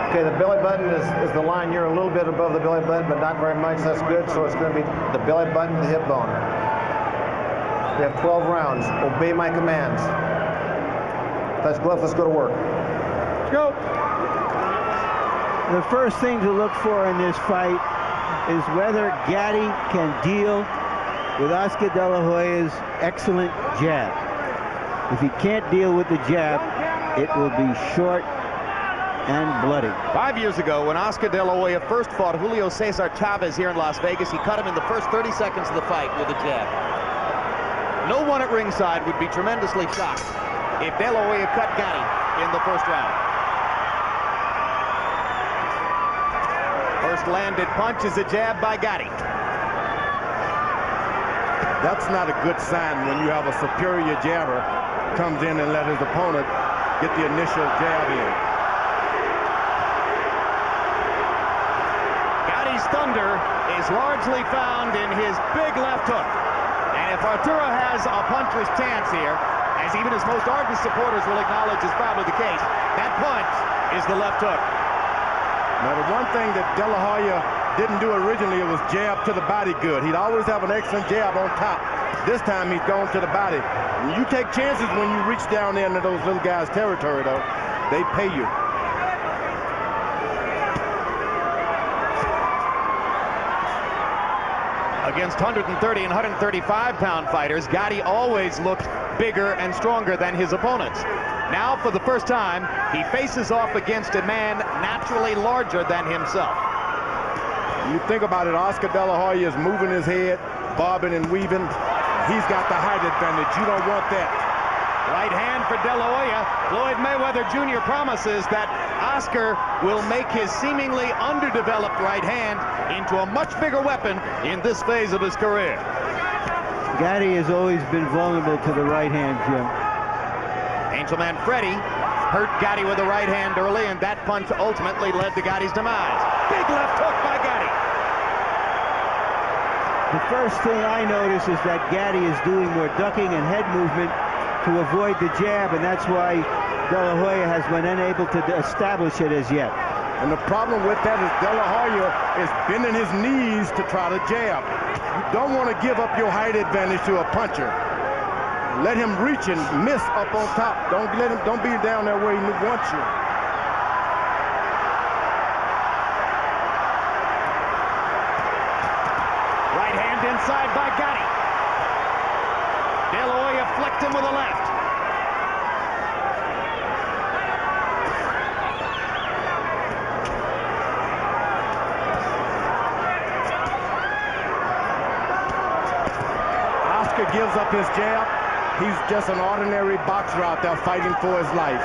Okay, the belly button is the line. You're a little bit above the belly button, but not very much. That's good. So it's going to be the belly button, the hip bone. We have 12 rounds. Obey my commands. Touch gloves. Let's go to work. Let's go. The first thing to look for in this fight is whether Gatti can deal with Oscar De La Hoya's excellent jab. If he can't deal with the jab, it will be short and bloody. 5 years ago, when Oscar De La Hoya first fought Julio Cesar Chavez here in Las Vegas, he cut him in the first 30 seconds of the fight with a jab. No one at ringside would be tremendously shocked if De La Hoya cut Gatti in the first round. First landed punch is a jab by Gatti. That's not a good sign when you have a superior jabber comes in and let his opponent get the initial jab in. Gatti's thunder is largely found in his big left hook. And if Arturo has a puncher's chance here, as even his most ardent supporters will acknowledge is probably the case, that punch is the left hook. Now, the one thing that De La Hoya didn't do originally, it was jab to the body good. He'd always have an excellent jab on top. This time he's gone to the body. You take chances when you reach down there into those little guys' territory, though. They pay you. Against 130 and 135-pound fighters, Gatti always looked bigger and stronger than his opponents. Now, for the first time, he faces off against a man naturally larger than himself. You think about it, Oscar De La Hoya is moving his head, bobbing and weaving. He's got the height advantage. You don't want that. Right hand for De La Hoya. Floyd Mayweather Jr. promises that Oscar will make his seemingly underdeveloped right hand into a much bigger weapon in this phase of his career. Gatti has always been vulnerable to the right hand, Jim. Angel Man Freddie hurt Gatti with the right hand early, and that punch ultimately led to Gatti's demise. Big left hook by Gatti. The first thing I notice is that Gatti is doing more ducking and head movement to avoid the jab, and that's why De La Hoya has been unable to establish it as yet. And the problem with that is De La Hoya is bending his knees to try to jab. You don't want to give up your height advantage to a puncher. Let him reach and miss up on top. Don't be down there where he wants you. Right hand inside by Gatti. De La Hoya flicked him with a left. Oscar gives up his jab. He's just an ordinary boxer out there fighting for his life.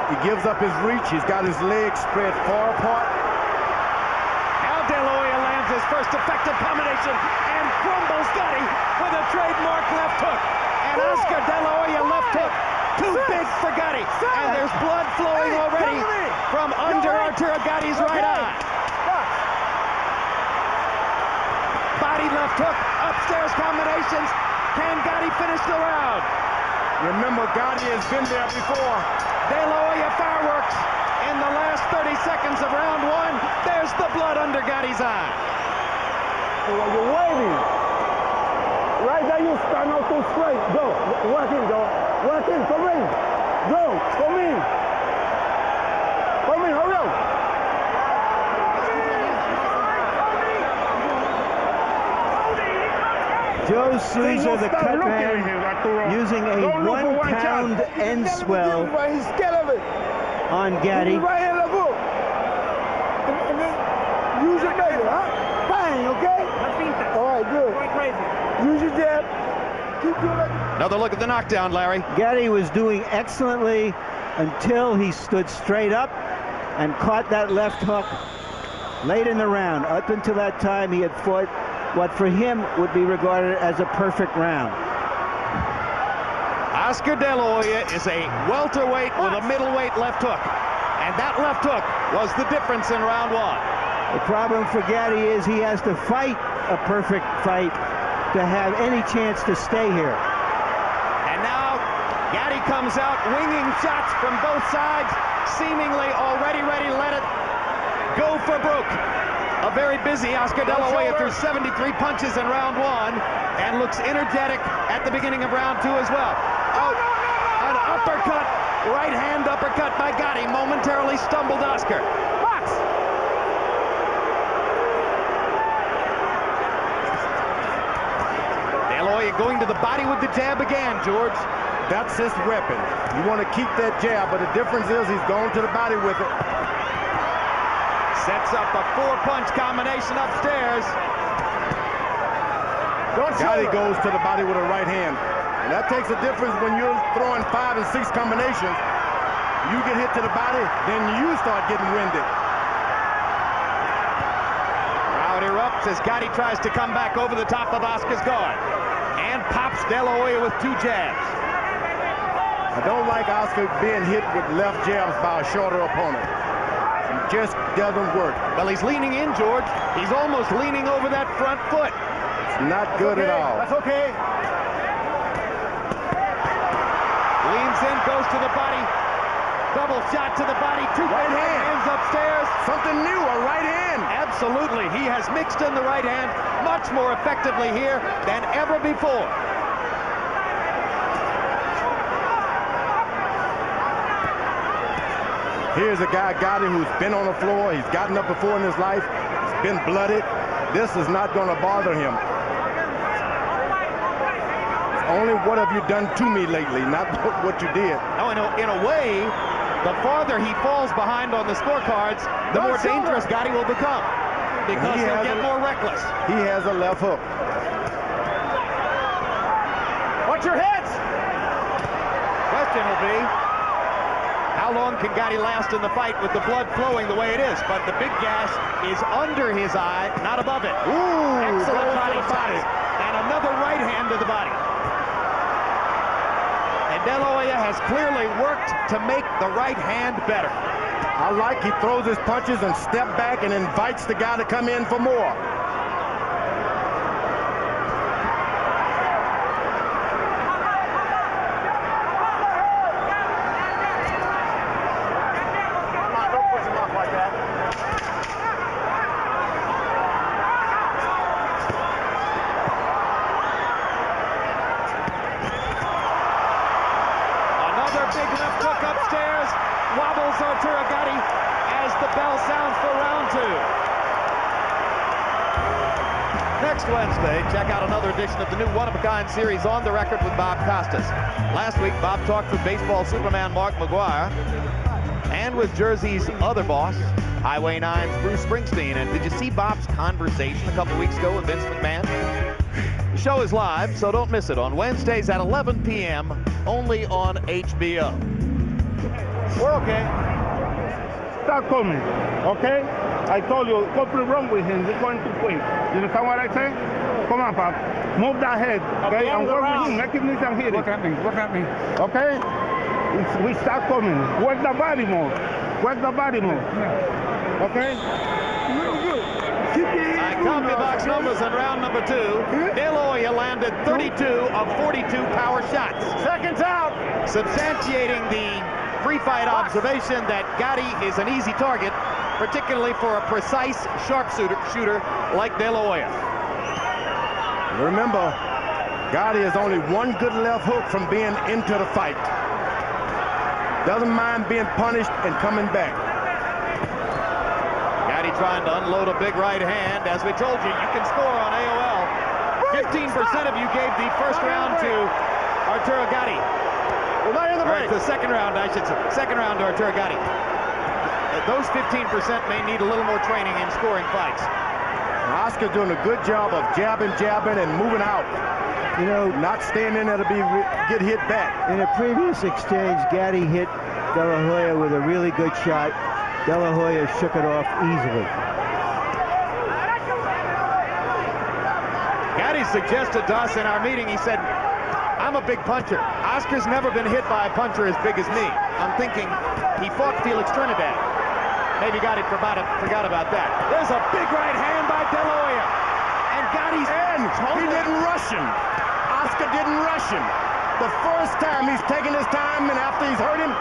He gives up his reach. He's got his legs spread far apart. Now De La Hoya lands his first effective combination and crumbles Gatti with a trademark left hook. And Oscar De La Hoya left hook, too big for Gatti. And there's blood flowing already from under Arturo Gatti's right eye. Body left hook, upstairs combinations. Can Gatti finish the round? Remember, Gatti has been there before. De La Hoya fireworks in the last 30 seconds of round one. There's the blood under Gatti's eye. So while you're waiting, right there you stand out too straight. Go. Work in, go. Work in. Come in. Go. Come in. Come in. Hurry up. Joe Souza, the cut man, using a 1 pound end swell He's scared of it. on Gatti. Right hand left hook. And then use it later, huh? Bang, okay? All right, good. Use your jab. Keep doing it. Another look at the knockdown, Larry. Gatti was doing excellently until he stood straight up and caught that left hook late in the round. Up until that time, he had fought what for him would be regarded as a perfect round. Oscar De La Hoya is a welterweight with a middleweight left hook. And that left hook was the difference in round one. The problem for Gatti is he has to fight a perfect fight to have any chance to stay here. And now Gatti comes out winging shots from both sides, seemingly already ready to let it go for broke. A very busy Oscar De La Hoya threw 73 punches in round one and looks energetic at the beginning of round two as well. Out, an uppercut, right hand uppercut by Gatti momentarily stumbled Oscar. Box! De La Hoya going to the body with the jab again, George. That's his weapon. You want to keep that jab, but the difference is he's going to the body with it. Sets up a 4-punch combination upstairs. Gatti goes to the body with a right hand. And that takes a difference when you're throwing 5 and 6 combinations. You get hit to the body, then you start getting winded. Crowd erupts as Gatti tries to come back over the top of Oscar's guard. And pops De La Hoya with 2 jabs. I don't like Oscar being hit with left jabs by a shorter opponent. Just doesn't work. Well, he's leaning in, George. He's almost leaning over that front foot. It's not good at all. That's okay. Leans in, goes to the body. Double shot to the body. 2 right hands upstairs. Something new, a right hand. Absolutely. He has mixed in the right hand much more effectively here than ever before. Here's a guy, Gatti, who's been on the floor. He's gotten up before in his life. He's been blooded. This is not going to bother him. It's only what have you done to me lately, not what you did. No, in a way, the farther he falls behind on the scorecards, the more dangerous Gatti will become. Because he'll get more reckless. He has a left hook. Watch your heads! Question will be, how long can Gatti last in the fight with the blood flowing the way it is? But the big gash is under his eye, not above it. Ooh, excellent body shot. And another right hand to the body. And De La Hoya has clearly worked to make the right hand better. I like he throws his punches and step back and invites the guy to come in for more. Next Wednesday, check out another edition of the new one-of-a-kind series On the Record with Bob Costas. Last week, Bob talked with baseball Superman Mark McGwire and with Jersey's other boss, Highway 9's Bruce Springsteen. And did you see Bob's conversation a couple weeks ago with Vince McMahon? The show is live, so don't miss it on Wednesdays at 11 p.m. only on HBO. We're okay. Start coming, okay? I told you, something wrong with him. He's going too quick. You understand what I say? Come on, Pop. Move that head, okay? And work with him. Make him need some hitting. Look at me. Look at me. Okay? We start coming. Work the body more. Work the body more. Okay? I count the box numbers in round number 2. De La Hoya landed 32 of 42 power shots. Seconds out. Substantiating the pre-fight observation that Gatti is an easy target, particularly for a precise sharpshooter like De La Hoya. Remember, Gatti is only one good left hook from being into the fight. Doesn't mind being punished and coming back. Gatti trying to unload a big right hand. As we told you, you can score on AOL. 15% of you gave the first round to Arturo Gatti. We're not in the break. The second round, I should say. Second round to Arturo Gatti. Those 15% may need a little more training in scoring fights. Oscar's doing a good job of jabbing, and moving out. You know, not staying in there to get hit back. In a previous exchange, Gatti hit De La Hoya with a really good shot. De La Hoya shook it off easily. Gatti suggested to us in our meeting, he said, I'm a big puncher. Oscar's never been hit by a puncher as big as me. I'm thinking he fought Felix Trinidad. Maybe Gatti forgot about that. There's a big right hand by De La Hoya. And Gatti's he didn't rush him. Oscar didn't rush him. The first time he's taken his time, and after he's hurt him,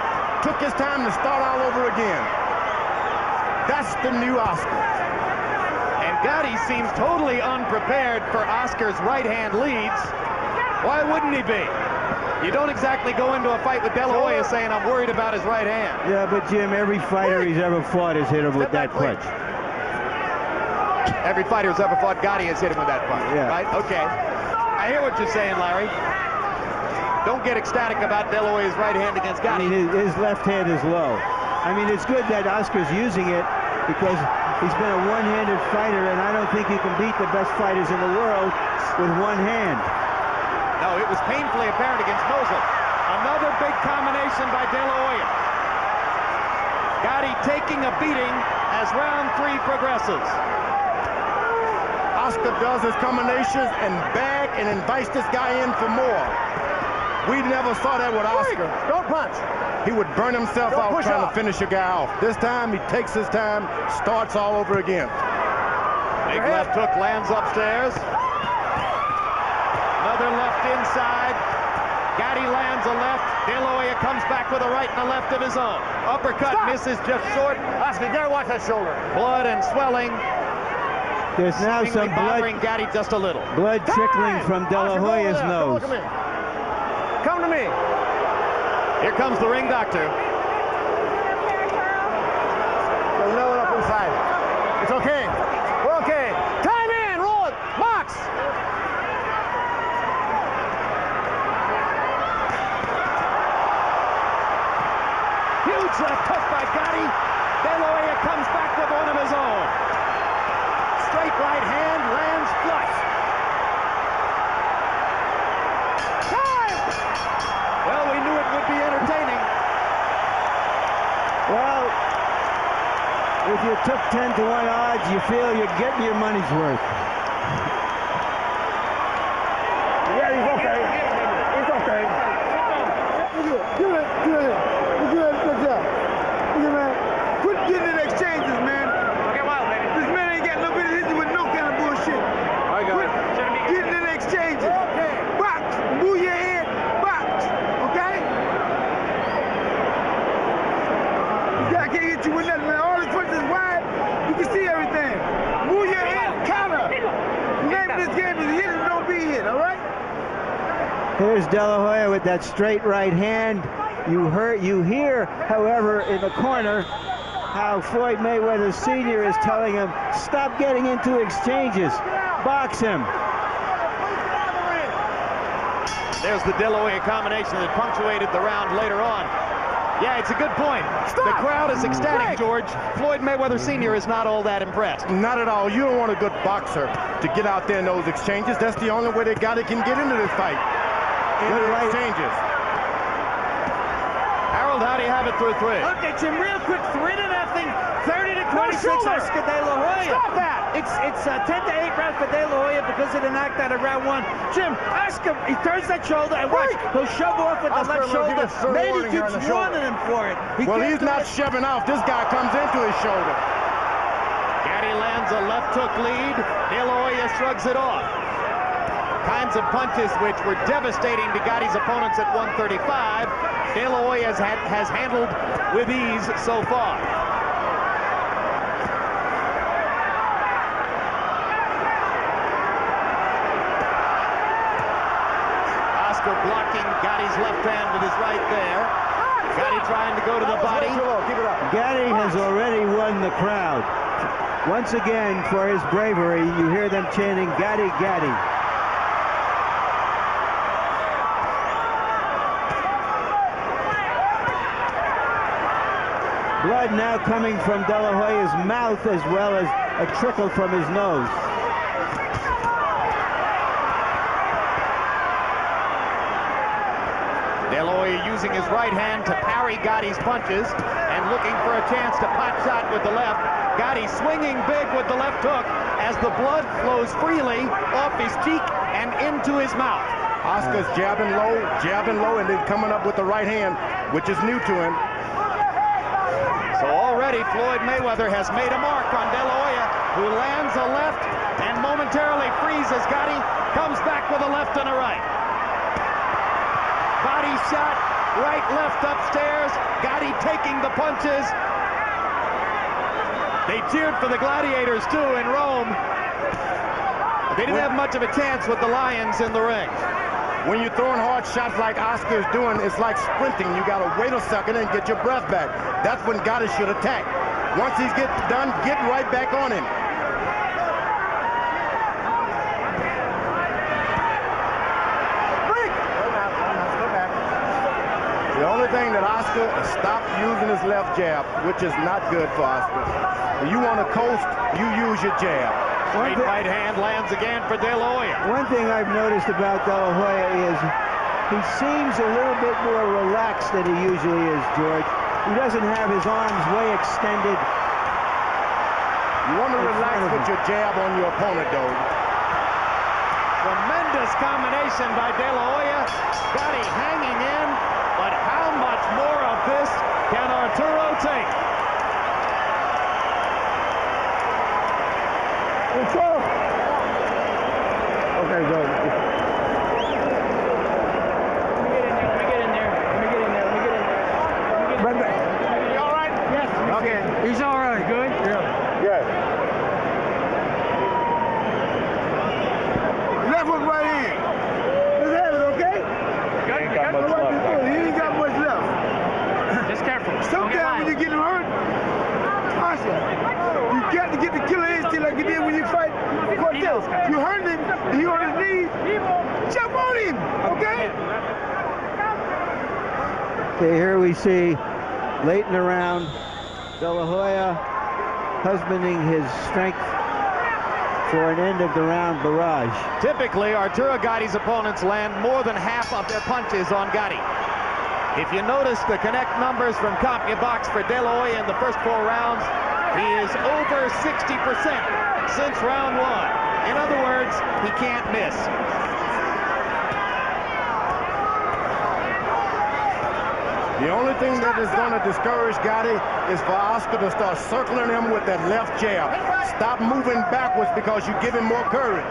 took his time to start all over again. That's the new Oscar. And Gatti seems totally unprepared for Oscar's right hand leads. Why wouldn't he be? You don't exactly go into a fight with De La Hoya saying, I'm worried about his right hand. Yeah, but Jim, every fighter he's ever fought has hit him with that punch. Every fighter who's ever fought Gatti has hit him with that punch, right? Okay. I hear what you're saying, Larry. Don't get ecstatic about De La Hoya's right hand against Gatti. I mean, his left hand is low. I mean, it's good that Oscar's using it because he's been a one-handed fighter, and I don't think you can beat the best fighters in the world with one hand. No, it was painfully apparent against Mosley. Another big combination by De La Hoya. Gatti taking a beating as round 3 progresses. Oscar does his combinations and bag and invites this guy in for more. We never saw that with Oscar. Don't punch. He would burn himself out trying to finish a guy off. This time, he takes his time, starts all over again. Big left hook lands upstairs. Another left inside. Gatti lands a left. De La Hoya comes back with a right and a left of his own. Uppercut misses just short. Oscar, you gotta watch that shoulder. Blood and swelling. There's now some bothering Gatti just a little. Blood trickling from De La Hoya's nose. Come, look at me. Come to me. Here comes the ring doctor. There's no one up inside. It's okay. We're okay. Time in. Roll it. Box. Huge left hook by Gatti. De La Hoya comes back with one of his own. Straight right hand lands flush. Time! Well, we knew it would be entertaining. Well, if you took 10 to 1 odds, you feel you're getting your money's worth. Yeah, he's okay. He's okay. Good. Good job. Look at man. Quit getting in exchanges, man. Okay, wild, baby. This man ain't got no business with no kind of bullshit. I got it. Getting in exchanges. Okay. Box. Move your head. Box. Okay? This guy can't hit you with nothing, man. All his punches is wide. You can see everything. Move your head. Counter. The name of this game is hit and don't be hit, all right? Here's De La Hoya with that straight right hand. You hear, however, in the corner, how Floyd Mayweather Sr. is telling him, stop getting into exchanges. Box him. There's the De La Hoya combination that punctuated the round later on. Yeah, it's a good point. The crowd is ecstatic, George. Floyd Mayweather Sr. is not all that impressed. Not at all. You don't want a good boxer to get out there in those exchanges. That's the only way that Gatti can get into this fight. In the exchanges. Harold, how do you have it through 3? Okay, Jim, real quick, 3-0, 30-26, Oscar De La Hoya. Stop that! It's 10-8 rounds for De La Hoya because of the knockdown of round 1. Jim, Oscar, he turns that shoulder and watch, he'll shove off with the left shoulder. Maybe he keeps warning him for it. Well, he's not shoving off. This guy comes into his shoulder. Gatti lands a left hook lead. De La Hoya shrugs it off. Kinds of punches which were devastating to Gatti's opponents at 135. De La Hoya has handled with ease so far. Oscar blocking Gatti's left hand with his right there. Gatti trying to go to the body. Gatti has already won the crowd. Once again, for his bravery, you hear them chanting, Gatti, Gatti. Blood now coming from De La Hoya's mouth as well as a trickle from his nose. De La Hoya using his right hand to parry Gatti's punches and looking for a chance to pot shot with the left. Gatti swinging big with the left hook as the blood flows freely off his cheek and into his mouth. Oscar's jabbing low, and then coming up with the right hand, which is new to him. So already Floyd Mayweather has made a mark on De La Hoya, who lands a left and momentarily freezes Gatti, comes back with a left and a right. Body shot, right, left upstairs. Gatti taking the punches. They cheered for the Gladiators too in Rome. They didn't have much of a chance with the Lions in the ring. When you're throwing hard shots like Oscar's doing, it's like sprinting. You got to wait a second and get your breath back. That's when Gatti should attack. Once he's done, get right back on him. The only thing that Oscar stopped using his left jab, which is not good for Oscar. When you want to coast, you use your jab. Right hand lands again for De La Hoya. One thing I've noticed about De La Hoya is he seems a little bit more relaxed than he usually is, George. He doesn't have his arms way extended. You want to relax with your jab on your opponent, though. Tremendous combination by De La Hoya. Gatti hanging in, but how much more of this can Arturo take? Okay, go. You all right? Yes. Okay. He's all right. Good? Yeah. Yes. Left hook right in. His head is okay? Good. He ain't got much left. Just careful. Sometimes when you get him hurt, Oscar, you got to get the killer instinct like you did when you fight Cortez. You hurt him, and he on his knees, jump on him, okay? Okay, here we see late in the round, De La Hoya husbanding his strength for an end of the round barrage. Typically, Arturo Gatti's opponents land more than half of their punches on Gatti. If you notice the connect numbers from CompuBox for De La Hoya in the first 4 rounds, he is over 60% since round 1. In other words, he can't miss. The only thing that is going to discourage Gatti is for Oscar to start circling him with that left jab. Stop moving backwards because you give him more courage.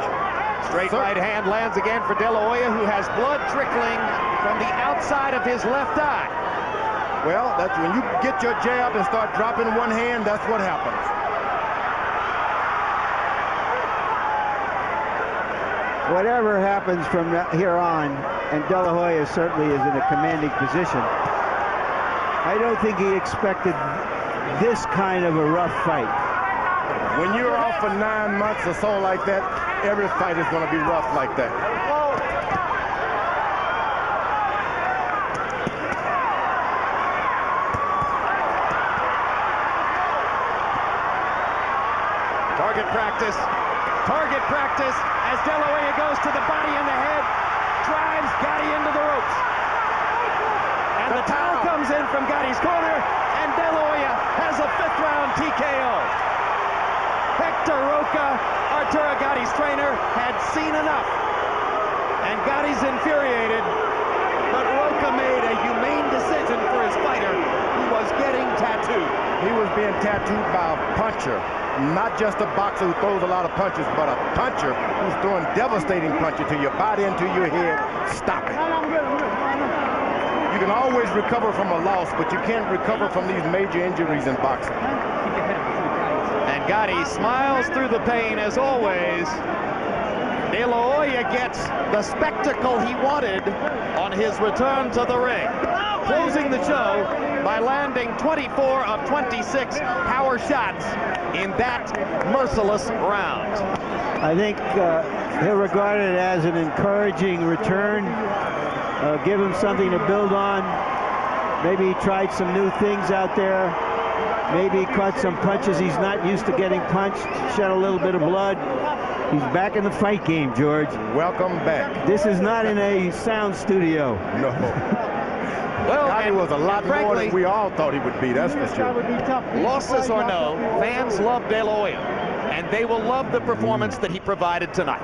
Straight right hand lands again for De La Hoya, who has blood trickling from the outside of his left eye. Well, that's when you get your jab and start dropping one hand, that's what happens. Whatever happens from here on, and De La Hoya certainly is in a commanding position, I don't think he expected this kind of a rough fight. When you're off for 9 months or so like that, every fight is going to be rough like that. Target practice as De La Hoya goes to the body and the head, drives Gatti into the ropes. And the towel comes in from Gatti's corner, and De La Hoya has a 5th round TKO. Hector Roca, Arturo Gatti's trainer, had seen enough. And Gatti's infuriated, but Roca made a humane decision for his fighter who was getting tattooed. He was being tattooed by a puncher. Not just a boxer who throws a lot of punches, but a puncher who's throwing devastating punches to your body and to your head. Stop it. You can always recover from a loss, but you can't recover from these major injuries in boxing. And Gatti smiles through the pain as always. De La Hoya gets the spectacle he wanted on his return to the ring, closing the show by landing 24 of 26 power shots in that merciless round. I think he'll regard it as an encouraging return. Give him something to build on. Maybe he tried some new things out there. Maybe he caught some punches he's not used to getting punched, shed a little bit of blood. He's back in the fight game, George. Welcome back. This is not in a sound studio. No. Well, Gatti was a lot more than we all thought he would be, that's for sure. Losses or no, fans love De La Hoya, and they will love the performance that he provided tonight.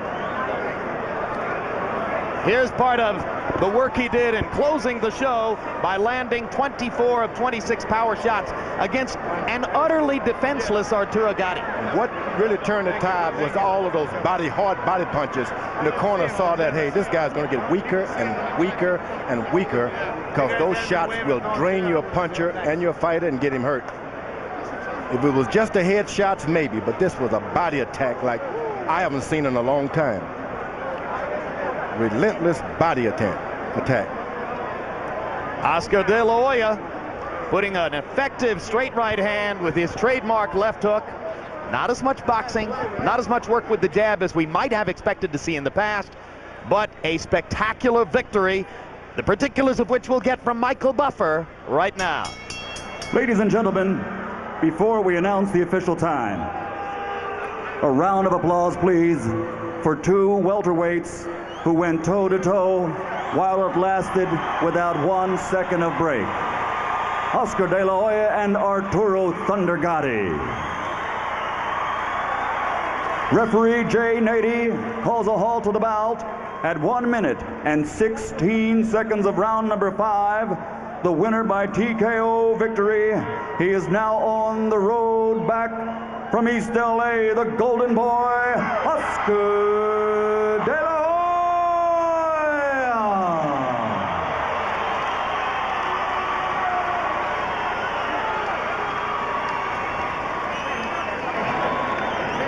Here's part of the work he did in closing the show by landing 24 of 26 power shots against an utterly defenseless Arturo Gatti. What really turned the tide was all of those hard body punches. And the corner saw that, hey, this guy's going to get weaker and weaker and weaker, because those shots will drain your puncher and your fighter and get him hurt. If it was just the head shots, maybe, but this was a body attack like I haven't seen in a long time. Relentless body attack. Oscar De La Hoya putting an effective straight right hand with his trademark left hook. Not as much boxing, not as much work with the jab as we might have expected to see in the past, but a spectacular victory, the particulars of which we'll get from Michael Buffer right now. Ladies and gentlemen, before we announce the official time, a round of applause, please, for two welterweights who went toe-to-toe while it lasted without 1 second of break. Oscar De La Hoya and Arturo Thunder Gatti. Referee Jay Nady calls a halt to the bout at 1 minute and 16 seconds of round number 5. The winner by TKO victory. He is now on the road back from East LA, the Golden Boy, Oscar De La Hoya.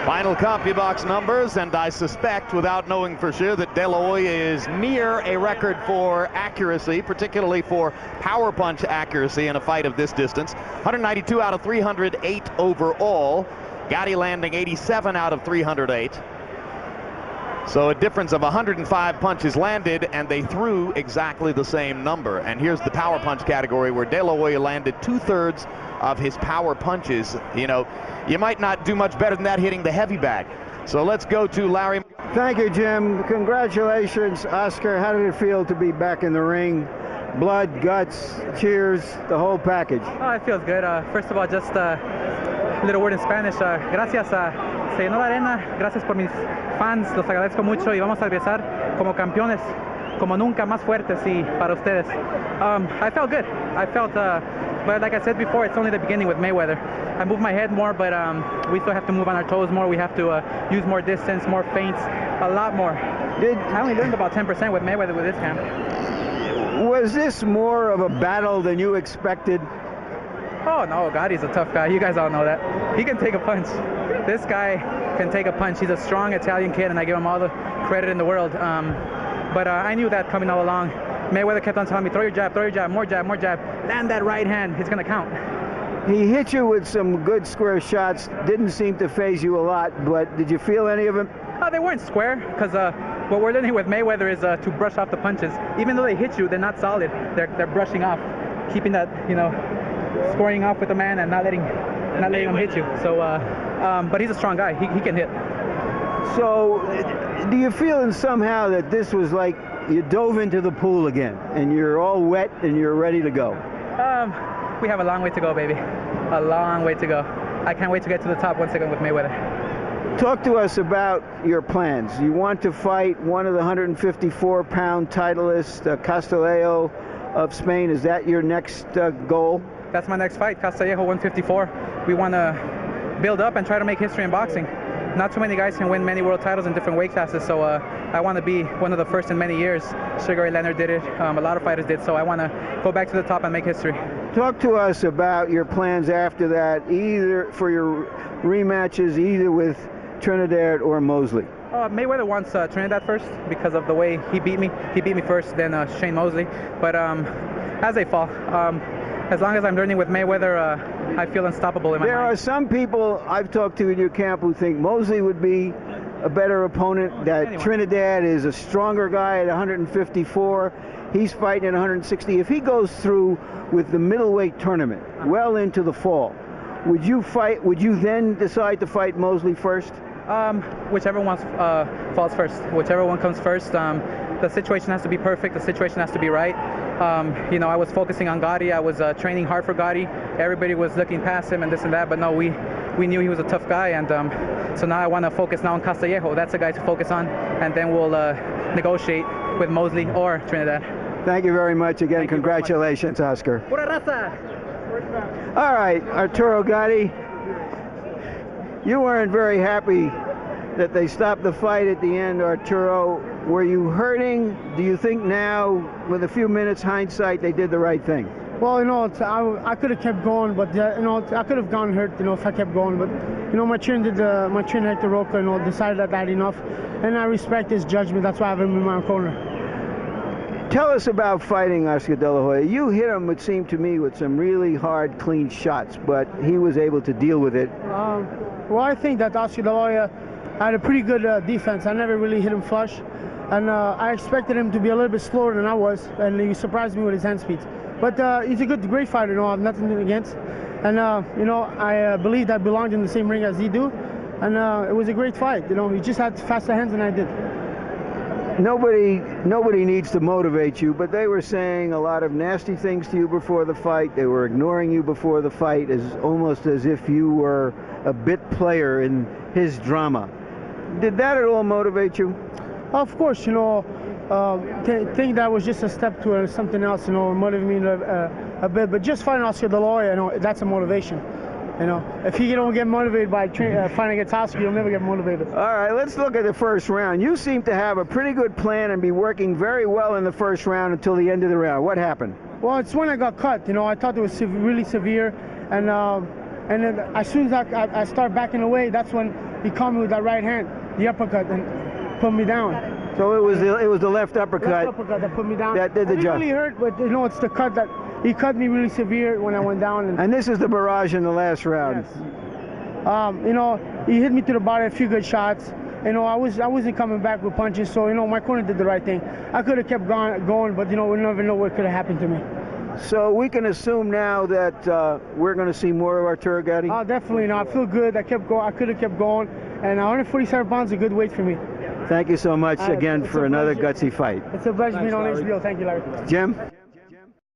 Final CompuBox numbers, and I suspect, without knowing for sure, that De La Hoya is near a record for accuracy, particularly for power punch accuracy in a fight of this distance. 192 out of 308 overall. Gatti landing 87 out of 308. So a difference of 105 punches landed, and they threw exactly the same number. And here's the power punch category, where De La Hoya landed 2/3 of his power punches. You know, you might not do much better than that hitting the heavy bag. So let's go to Larry. Thank you, Jim. Congratulations, Oscar. How did it feel to be back in the ring? Blood, guts, cheers, the whole package. Oh, it feels good. First of all, just a little word in Spanish. Gracias, se llenó la arena. Gracias por mis fans. Los agradezco mucho y vamos a regresar como campeones, como nunca, más fuertes y para ustedes. I felt good. I felt, but like I said before, it's only the beginning with Mayweather. I moved my head more, but we still have to move on our toes more. We have to use more distance, more feints, a lot more. I only learned about 10% with Mayweather with this camp. Was this more of a battle than you expected? Oh no, Gatti's a tough guy. You guys all know that. He can take a punch. This guy can take a punch. He's a strong Italian kid, and I give him all the credit in the world. But I knew that coming all along. Mayweather kept on telling me, throw your jab, more jab, more jab. Land that right hand. It's going to count. He hit you with some good square shots. Didn't seem to phase you a lot, but did you feel any of them? They weren't square, because what we're learning with Mayweather is to brush off the punches. Even though they hit you, they're not solid. They're brushing off, keeping that, squaring off with the man and not letting him hit you. So, but he's a strong guy. He can hit. So, do you feel somehow that this was like you dove into the pool again, and you're all wet and you're ready to go? We have a long way to go, baby. A long way to go. I can't wait to get to the top once again with Mayweather. Talk to us about your plans. You want to fight one of the 154-pound titleists, Castillejo of Spain. Is that your next goal? That's my next fight, Castillejo 154. We want to build up and try to make history in boxing. Not too many guys can win many world titles in different weight classes, so I want to be one of the first in many years. Sugar Ray Leonard did it. A lot of fighters did, so I want to go back to the top and make history. Talk to us about your plans after that, either for your rematches, either with Trinidad or Mosley. Mayweather wants Trinidad first because of the way he beat me. He beat me first, then Shane Mosley. But as they fall, as long as I'm learning with Mayweather, I feel unstoppable in my mind. There are some people I've talked to in your camp who think Mosley would be a better opponent, that Trinidad is a stronger guy at 154. He's fighting at 160. If he goes through with the middleweight tournament well into the fall, would you then decide to fight Mosley first? Whichever one falls first. Whichever one comes first. The situation has to be perfect. The situation has to be right. I was focusing on Gatti. I was training hard for Gatti. Everybody was looking past him and this and that, but no, we knew he was a tough guy, and so now I want to focus now on Castillejo. That's a guy to focus on, and then we'll negotiate with Mosley or Trinidad. Thank you very much again. Congratulations, Oscar. Pura raza. All right, Arturo Gatti, you weren't very happy that they stopped the fight at the end, Arturo. Were you hurting? Do you think now, with a few minutes hindsight, they did the right thing? Well, I could have kept going, but I could have gone hurt, if I kept going. But my trainer Hector Roca, decided that I had enough, and I respect his judgment. That's why I have him in my corner. Tell us about fighting Oscar De La Hoya. You hit him, it seemed to me, with some really hard, clean shots, but he was able to deal with it. Well, I think that Oscar De La Hoya had a pretty good defense. I never really hit him flush, and I expected him to be a little bit slower than I was, and he surprised me with his hand speeds. But he's a great fighter. I have nothing against, and I believed I belonged in the same ring as he do, and it was a great fight. He just had faster hands than I did. Nobody needs to motivate you, but they were saying a lot of nasty things to you before the fight. They were ignoring you before the fight, almost as if you were a bit player in his drama. Did that at all motivate you? Of course, think that was just a step to something else, motivate me a bit. But just fighting Oscar De La Hoya, that's a motivation. If you don't get motivated by fighting against Oscar, you'll never get motivated. All right, let's look at the first round. You seem to have a pretty good plan and be working very well in the first round until the end of the round. What happened? Well, it's when I got cut. I thought it was really severe, and then as soon as I start backing away, that's when he caught me with that right hand, the uppercut, and put me down. So it was the left uppercut. That put me down. That did the job. It really hurt, but it's the cut that he cut me really severe when I went down. And this is the barrage in the last round. Yes. He hit me to the body, a few good shots. I wasn't coming back with punches, so my corner did the right thing. I could have kept going, but we never know what could have happened to me. So we can assume now that we're going to see more of Arturo Gatti? Definitely. I feel good. I could have kept going, and 147 pounds is a good weight for me. Thank you so much again for another gutsy fight. It's a pleasure being on HBO. Thank you, Larry. Jim?